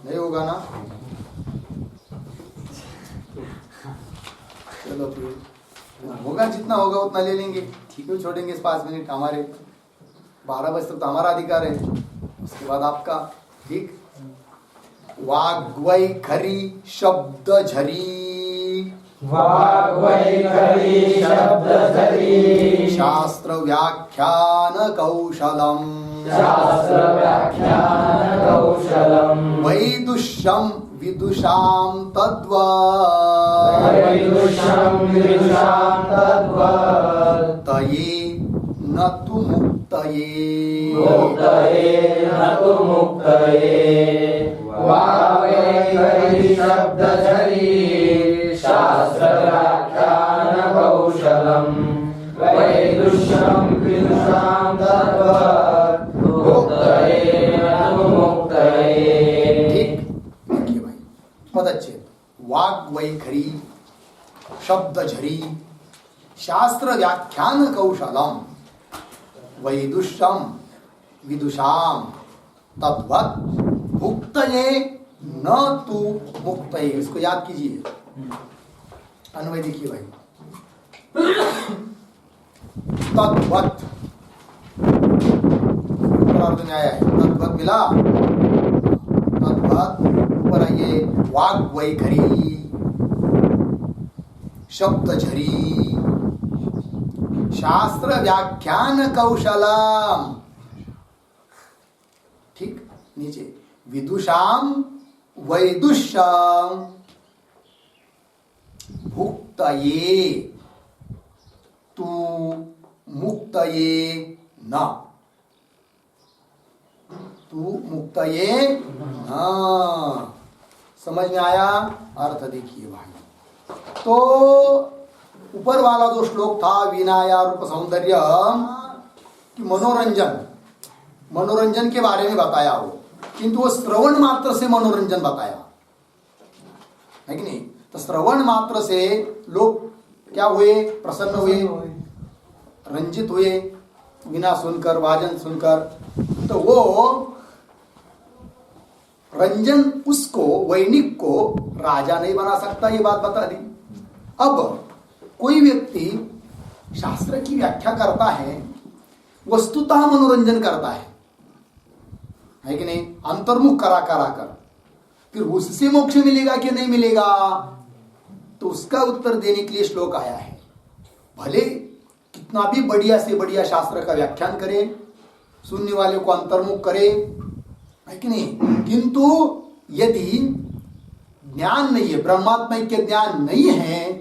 नहीं होगा ना। चलो फिर होगा, जितना होगा उतना ले लेंगे। क्यों छोड़ेंगे? 5 मिनट हमारे, 12 बजे तक तो हमारा अधिकार है, उसके बाद आपका। ठीक। वाग्वैखरी शब्द झरी, वाग्वैखरी शब्द झरी, शास्त्र व्याख्यान कौशलम, शास्त्र व्याख्यान कौशलम, वैदुष्यम विदुषाम तद्वत्, वैदुष्यम विदुषाम तद्वत्, तये न तु मुक्तये, मुक्तये न तु मुक्तये। वाग्वैखरी शब्द झरी, शास्त्र व्याख्यान कौशलम, वैदुष्यम विदुषाम तद्वत्, मुक्तये न तु मुक्तये। ठीक। देखिए भाई, पदच्छेद। वाग्वैखरी शब्द झरी, शास्त्र व्याख्यान कौशलम, वैदुष्यम विदुषाम तद्वत्, मुक्तये न तु मुक्तये। इसको याद कीजिए। अन्वय देखिए भाई। तद्वत् ऊपर आया है, तद्वत् मिला। तद्वत् ऊपर आइए। वाग्वैखरी शब्द झरी, शास्त्र व्याख्यान कौशलम। ठीक। नीचे विदुषाम वैदुष्यम भुक्तये तु मुक्तये न, तु मुक्तये न। समझ में आया? अर्थ देखिए भाई। तो ऊपर वाला जो श्लोक था विनाया रूप सौंदर्य कि मनोरंजन के बारे में बताया हो, किंतु वो श्रवण मात्र से मनोरंजन बताया है कि नहीं। तो श्रवण मात्र से लोग क्या हुए? प्रसन्न हुए, रंजित हुए, बिना सुनकर, वाजन सुनकर। तो वो रंजन उसको, वैनिक को राजा नहीं बना सकता, ये बात बता दी। अब कोई व्यक्ति शास्त्र की व्याख्या करता है, वस्तुतः मनोरंजन करता है कि नहीं, अंतर्मुख करा कर, फिर उससे मोक्ष मिलेगा कि नहीं मिलेगा? तो उसका उत्तर देने के लिए श्लोक आया है। भले कितना भी बढ़िया से बढ़िया शास्त्र का व्याख्यान करे, सुनने वाले को अंतर्मुख करे, है कि नहीं, किंतु यदि ज्ञान नहीं है, ब्रह्मात्म के ज्ञान नहीं है,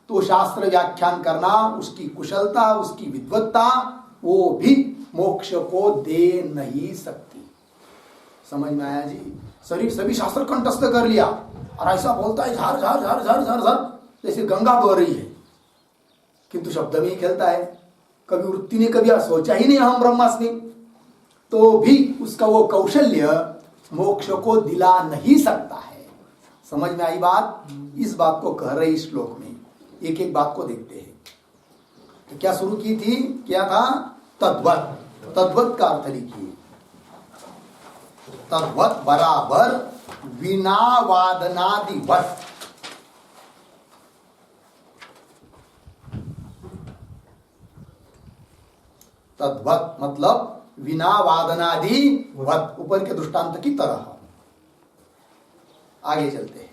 तो शास्त्र व्याख्यान करना, उसकी कुशलता, उसकी विद्वत्ता, वो भी मोक्ष को दे नहीं सकती। समझ में आया जी? सभी शास्त्र कंठस्थ कर लिया और ऐसा बोलता है झर झर झर झर झर झर, जैसे गंगा बह रही है, किंतु शब्द में ही खेलता है। कभी वृत्ति ने कभी सोचा ही नहीं हम ब्रह्मास्मि, तो भी उसका वो कौशल्य मोक्ष को दिला नहीं सकता है। समझ में आई बात? इस बात को कह रहे इस श्लोक में। एक एक बात को देखते हैं। तो क्या शुरू की थी? क्या था? तद्वत। तद्वत का अर्थ लिखिए। तद्वत बराबर विना वादनादिवत। तद्वत मतलब विना वादनादिवत, ऊपर के दृष्टांत की तरह। आगे चलते हैं।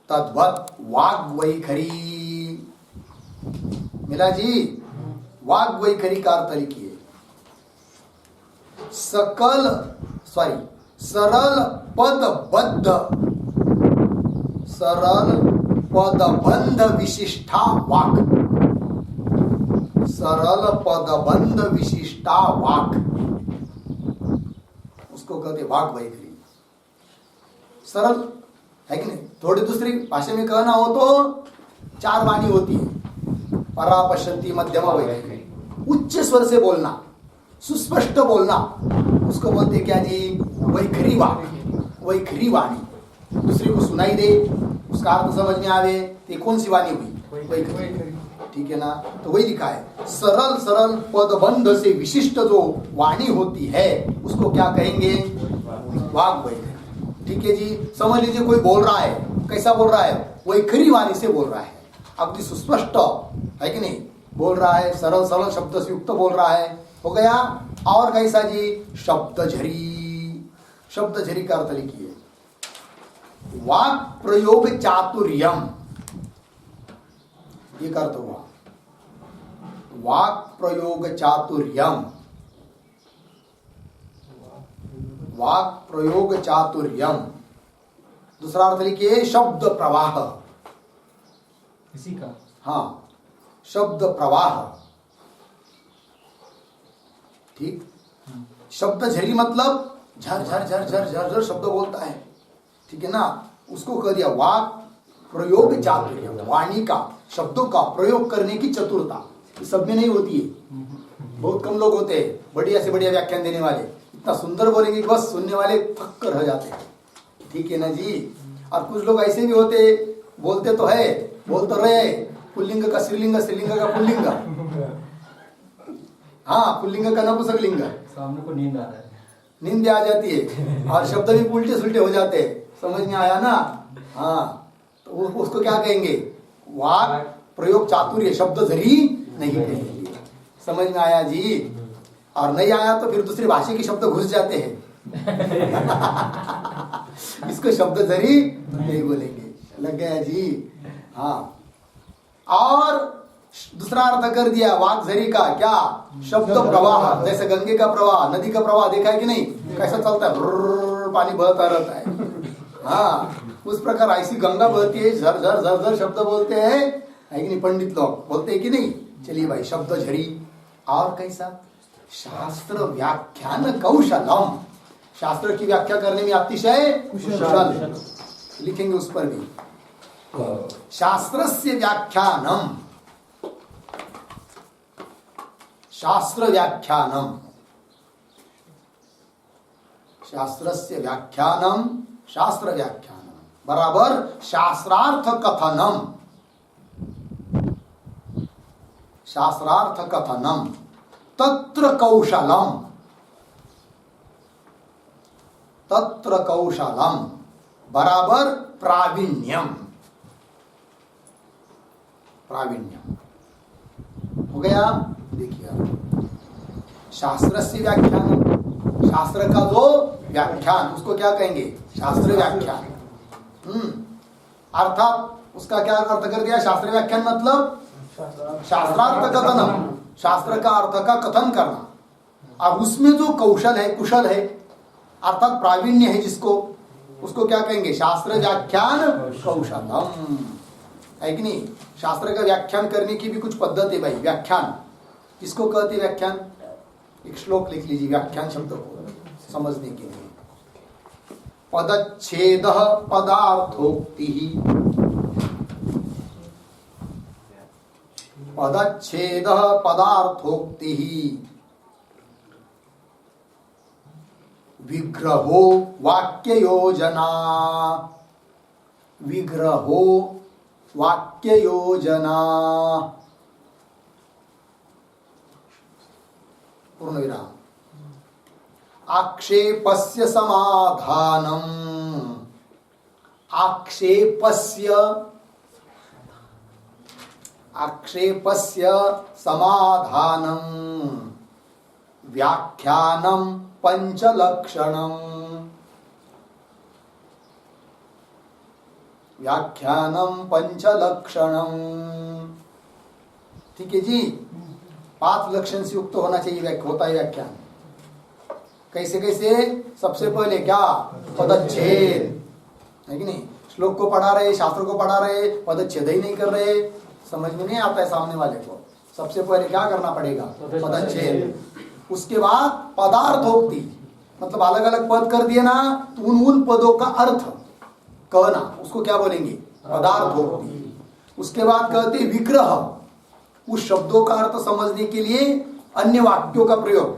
तद्वत वाग्वैखरी, मिला जी? वाग्वैखरी का अर्थ लिखिए। सरल पदबद्ध, सरल पदबंध विशिष्टा वाक, सरल पदबंध विशिष्टा वाक, उसको कहते वाक वैखरी। सरल है कि नहीं? थोड़ी दूसरी भाषा में कहना हो तो 4 वाणी होती है, परा पश्यंती मध्यमा वैखरी। उच्च स्वर से बोलना, सुस्पष्ट बोलना, उसको बोलते क्या जी? वैखरी वाक, वैखरी वाणी। दूसरे को सुनाई दे, उसका अर्थ समझ में आवे, ये कौन सी वाणी हुई? वैखरी। ठीक है ना? तो वही लिखा है, सरल सरल पदबंध से विशिष्ट जो वाणी होती है उसको क्या कहेंगे? वाक वैखरी। ठीक है जी। समझ लीजिए कोई बोल रहा है, कैसा बोल रहा है? वैखरी वाणी से बोल रहा है, अगदी सुस्पष्ट है कि नहीं बोल रहा है, सरल सरल शब्द से युक्त बोल रहा है, हो गया। और कैसा जी? शब्द झरी। शब्द झरी का अर्थ लिखिए, वाक प्रयोग चातुर्यम, ये का अर्थ हुआ वाक प्रयोग चातुर्यम, वाक प्रयोग चातुर्यम। दूसरा अर्थ लिखिए शब्द प्रवाह, इसी का, हाँ, शब्द प्रवाह। ठीक। शब्द झरी मतलब झर झर झर झर झर झर शब्द बोलता है, ठीक है ना? उसको कह दिया वाक प्रयोग चातुर्य, वाणी का, शब्दों का प्रयोग करने की चतुरता। सब में नहीं होती है, बहुत कम लोग होते हैं बढ़िया से बढ़िया व्याख्यान देने वाले, इतना सुंदर बोलेंगे कि बस सुनने वाले थक कर रह जाते हैं। ठीक है ना जी? और कुछ लोग ऐसे भी होते, बोलते तो है, बोल तो रहे, पुल्लिंग का स्त्रीलिंग, स्त्रीलिंग का पुल्लिंग, हाँ, पुल्लिंग का नपुंसकलिंग। सामने को नींद आ रहा है, नींद आ जाती है और शब्द भी उल्टे सुलटे हो जाते हैं। समझ में आया ना? हाँ, तो उसको क्या कहेंगे? वाक प्रयोग चातुर्य, शब्द झरी नहीं कहेंगे। समझ में आया जी? और नहीं आया तो फिर दूसरी भाषा के शब्द घुस जाते हैं इसको शब्द झरी नहीं बोलेंगे। लग गया जी? हाँ। और दूसरा अर्थ कर दिया वाक झरी का, क्या? शब्द प्रवाह। जैसे गंगे का प्रवाह, नदी का प्रवाह देखा है कि नहीं? कैसा चलता है, पानी बहता रहता है। हाँ, उस प्रकार ऐसी गंगा बहती है, झर झर झर झर शब्द बोलते हैं, है कि नहीं? पंडित लोग बोलते हैं कि नहीं? चलिए भाई, शब्द झरी। और कैसा? शास्त्र व्याख्यान कौशलम, शास्त्र की व्याख्या करने में अतिशय कुशल। लिखेंगे उस पर भी, शास्त्रस्य व्याख्यानम, शास्त्र व्याख्यानम, शास्त्रस्य व्याख्यानम, शास्त्र व्याख्यानम बराबर शास्त्रार्थ कथनम, शास्त्रार्थ कथनम, तत्र कौशलम, तत्र कौशलम बराबर प्रावीण्यम, प्रावीण्यम। हो गया? देखिए, शास्त्र से व्याख्यान, शास्त्र का जो व्याख्यान उसको क्या कहेंगे? शास्त्र व्याख्यान। अर्थात उसका क्या अर्थ कर दिया? शास्त्र व्याख्यान मतलब शास्त्रार्थ कथनम, शास्त्र का अर्थ का कथन करना, और उसमें जो कौशल है, कुशल है, अर्थात प्रावीण्य है जिसको, उसको क्या कहेंगे? शास्त्र व्याख्यान कौशलम, है कि नहीं? शास्त्र का व्याख्यान करने की भी कुछ पद्धति है भाई। व्याख्यान किसको कहते? व्याख्यान, एक श्लोक लिख लीजिए व्याख्यान शब्द को समझने के लिए। पदच्छेद पदार्थोक्ति, पदच्छेद पदार्थोक्ति, विग्रहो वाक्य योजना, विग्रहो वाक्य योजना, पूर्ण विराम। आक्षेपस्य समाधानम, आक्षेपस्य, आक्षेपस्य समाधानम, व्याख्यानम पंचलक्षणम, व्याख्यानम पंचलक्षणम। ठीक है जी? 5 लक्षण से युक्त होना चाहिए, होता है व्याख्यान। कैसे कैसे? सबसे पहले क्या? पदच्छेद, है कि नहीं? श्लोक को पढ़ा रहे, शास्त्र को पढ़ा रहे, पदच्छेद ही नहीं कर रहे, समझ में नहीं आता है सामने वाले को। सबसे पहले क्या करना पड़ेगा? पदच्छेद। उसके बाद पदार्थोक्ति, मतलब अलग अलग पद कर दिए ना, तो उन पदों का अर्थ कहना, उसको क्या बोलेंगे? पदार्थोक्ति। उसके बाद कहते विग्रह, उस शब्दों का अर्थ समझने के लिए अन्य वाक्यों का प्रयोग,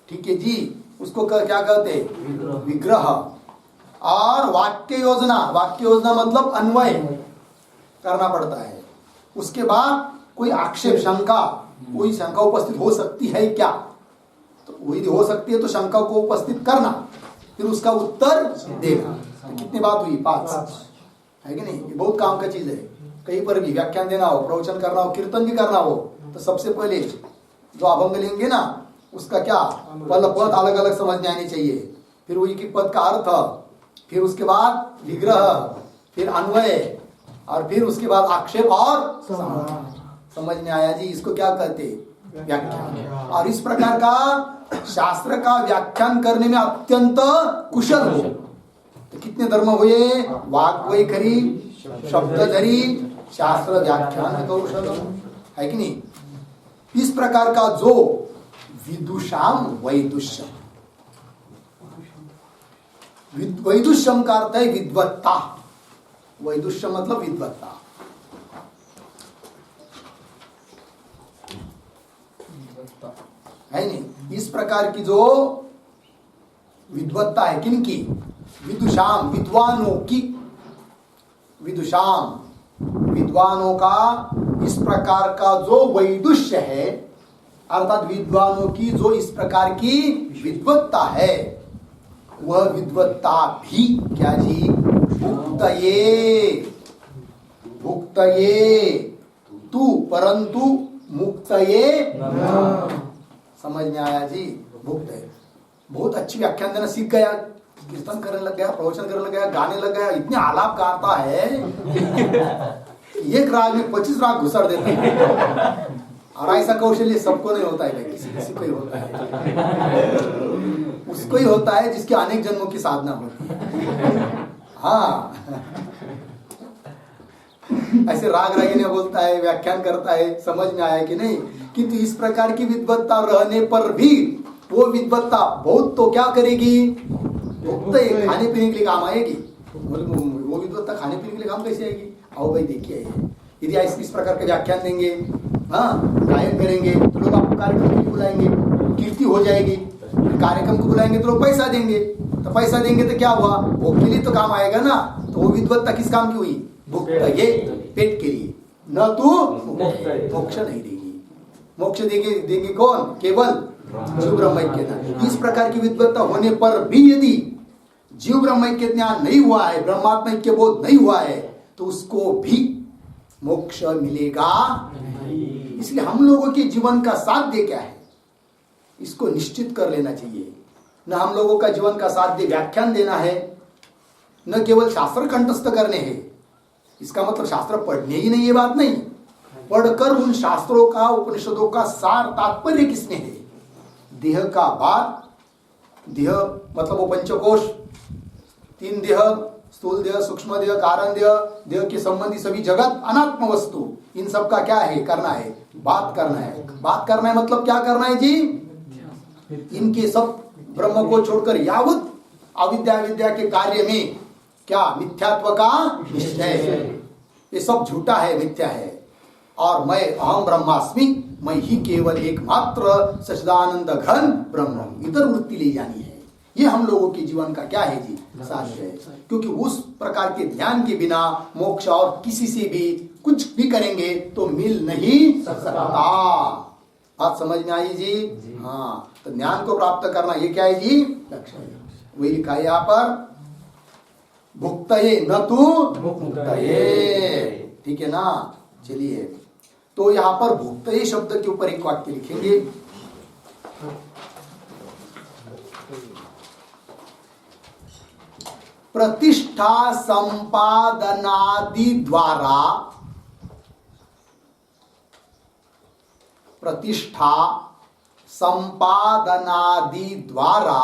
ठीक है जी, उसको क्या कहते? विग्रह। और वाक्य योजना, वाक्य योजना मतलब अन्वय करना पड़ता है। उसके बाद कोई आक्षेप, शंका, कोई शंका उपस्थित हो सकती है क्या, तो वही हो सकती है तो शंका को उपस्थित करना, फिर उसका उत्तर देना। तो कितनी बात हुई? 5, है कि नहीं? ये बहुत काम का चीज है। कहीं पर भी व्याख्यान देना हो, प्रवचन करना हो, कीर्तन भी करना हो, तो सबसे पहले जो अभंग लेंगे ना, उसका क्या पद अलग अलग समझ में आनी चाहिए, फिर वही की पद का अर्थ, फिर उसके बाद विग्रह, फिर अन्वय, और फिर उसके बाद आक्षेप और समझ में आया जी? इसको क्या कहते? व्याख्यान। और इस प्रकार का शास्त्र का व्याख्यान करने में अत्यंत कुशल हो तो कितने धर्म हुए? वाक् वैखरी, शब्दधरी, शास्त्र व्याख्यान कौशल, है कि नहीं? इस प्रकार का जो विदुषाम वैदुष्यम, वैदुष्यम का अर्थ है विद्वत्ता। वैदुष्य मतलब विद्वत्ता। है नहीं? इस प्रकार की जो विद्वत्ता है, किनकी? विदुषाम, विद्वानों की। विदुषाम, विद्वानों का इस प्रकार का जो वैदुष्य है, अर्थात विद्वानों की जो इस प्रकार की विद्वत्ता है, वह विद्वत्ता भी क्या जी? भुक्तये, भुक्तये तू, परंतु मुक्तये न। समझ में आया जी? भुक्त है। बहुत अच्छी व्याख्यान देना सीख गया, कीर्तन करने लग गया, प्रवचन करने लग गया, गाने लग गया, इतने आलाप गाता है, एक राग में 25 राग घुसर देता है। और ऐसा कौशल्य सबको नहीं होता है, किसी किसी को ही होता है। उसको ही होता है जिसकी अनेक जन्मों की साधना होती है। हाँ, ऐसे राग रागिनी बोलता है, व्याख्यान करता है, समझ में आया कि नहीं? किंतु इस प्रकार की विद्वत्ता रहने पर भी वो विद्वत्ता बहुत तो क्या करेगी? भुक्त, खाने पीने के लिए काम आएगी। वो विद्वत्ता खाने पीने के लिए काम कैसे आएगी? आओ भाई देखिए, यदि इस प्रकार के व्याख्यान देंगे, हाँ, गायन करेंगे, तो लोग आपको कार्यक्रम के लिए बुलाएंगे, कीर्ति हो जाएगी। कार्यक्रम को बुलाएंगे तो लोग पैसा देंगे, तो पैसा देंगे तो क्या हुआ? वो के लिए तो काम आएगा ना। तो वो विद्वत्ता किस काम की हुई? भुक्त, ये पेट के लिए, न तो मोक्ष नहीं देगी। मोक्ष देंगे कौन? केवल जीव ब्रह्मैक्य ज्ञान। इस प्रकार की विद्वत्ता होने पर भी यदि जीव ब्रह्मैक्य ज्ञान नहीं हुआ है, ब्रह्मात्मैक्य बोध नहीं हुआ है, तो उसको भी मोक्ष मिलेगा नहीं। इसलिए हम लोगों के जीवन का साध्य क्या है, इसको निश्चित कर लेना चाहिए। न हम लोगों का जीवन का साध्य व्याख्यान देना है, न केवल शास्त्र कंठस्थ करने हैं। इसका मतलब शास्त्र पढ़ने ही नहीं, ये बात नहीं। पढ़कर उन शास्त्रों का, उपनिषदों का सार तात्पर्य किसने है? देह का बात, देह मतलब वो पंचकोश, 3 देह, स्थूल देह, सूक्ष्म देह, कारण देह, देह के संबंधी सभी जगत, अनात्म वस्तु, इन सब का क्या है? करना है, बात करना है। बात करना है मतलब क्या करना है जी? इनके सब ब्रह्म को छोड़कर यावत अविद्या विद्या के कार्य में क्या मिथ्यात्व का निश्चय, ये सब झूठा है, मिथ्या है। और मैं अहम ब्रह्मास्मि, मैं ही केवल एकमात्र सच्चिदानंद घन ब्रह्म, इधर वृत्ति ले जानी है। ये हम लोगों के जीवन का क्या है जी? साध्य है। क्योंकि उस प्रकार के ध्यान के बिना मोक्ष और किसी से भी कुछ भी करेंगे तो मिल नहीं सकता। बात समझ में आई जी? हाँ, तो ज्ञान को प्राप्त करना ये क्या है जी? लक्ष्य है। वही लिखा है यहाँ पर, भुक्तये न तू मुक्तये। ठीक है ना? चलिए, तो यहाँ पर भुक्तये शब्द के ऊपर एक वाक्य लिखेंगे। प्रतिष्ठा संपादनादि द्वारा, प्रतिष्ठा संपादनादि द्वारा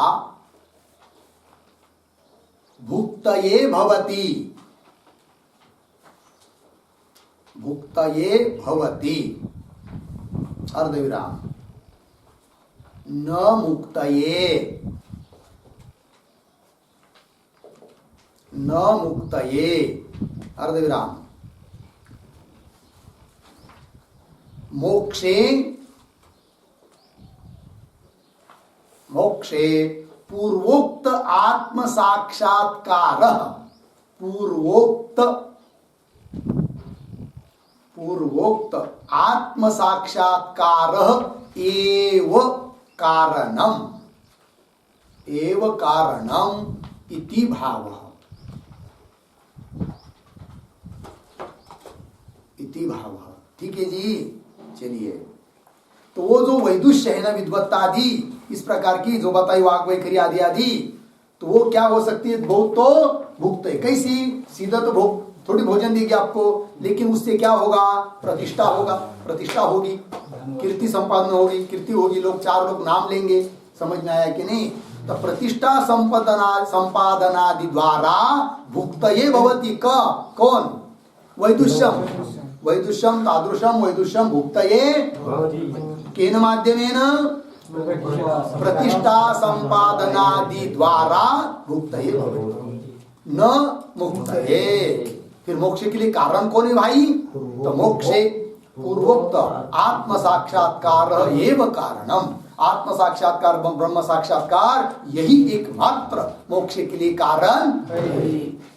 भुक्तये भवति, भुक्तये भवति, अर्धविराम, न मुक्तये, न मुक्तये, अर्धविराम, मोक्षे, मोक्षे पूर्वोक्त आत्म साक्षात्कार, पूर्वोक्त, पूर्वोक्त आत्म साक्षात्कार एव कारणम, एव कारणम इति भावः, इति भावः। ठीक है जी, चलिए। तो वो जो वैदुष्य है ना, विद्वत्ता आदि इस प्रकार की जो बताई वाक वैखरी आदि आदि, तो वो क्या हो सकती है? बहुत तो भुक्त है। कैसी? सीधा तो भोग, थोड़ी भोजन देगी आपको, लेकिन उससे क्या होगा? प्रतिष्ठा होगा, प्रतिष्ठा होगी, कीर्ति संपादन होगी, कीर्ति होगी, लोग चार लोग नाम लेंगे। समझ में आया कि नहीं? तो प्रतिष्ठा संपादनादि द्वारा भुक्तये भवति क, कौन? वैदुष्यम, वैदुष्यम तादृशम वैदुष्यम भुक्तये केन माध्यमेन? प्रतिष्ठा संपादनादि द्वारा भुक्तये भवति, न मुक्तये। फिर मोक्ष के लिए कारण कौन है भाई? तो मोक्षे पूर्वोक्त आत्म साक्षात्कार एव कारणम, आत्म साक्षात्कार ब्रह्म साक्षात्कार यही एकमात्र मोक्ष के लिए कारण है।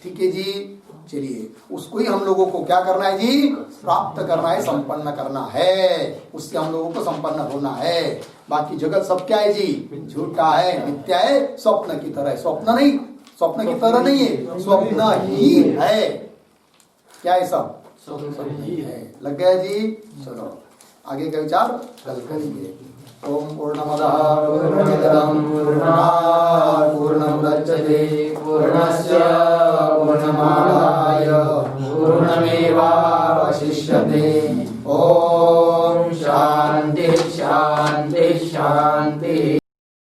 ठीक है जी, चलिए उसको ही हम लोगों को क्या करना है जी? प्राप्त करना है, संपन्न करना है, उससे हम लोगों को संपन्न होना है। बाकी जगत सब क्या है जी? झूठा है, मिथ्या है, स्वप्न की तरह है। स्वप्न नहीं, स्वप्न की तरह नहीं है, स्वप्न ही है। क्या है? सब स्वप्न ही है। लग गया जी? चलो आगे का विचार कल करेंगे। ओम पूर्णमदः पूर्णमिदं पूर्णात् पूर्णमुदच्यते पूर्णस्य पूर्णमादाय पूर्णमेवावशिष्यते।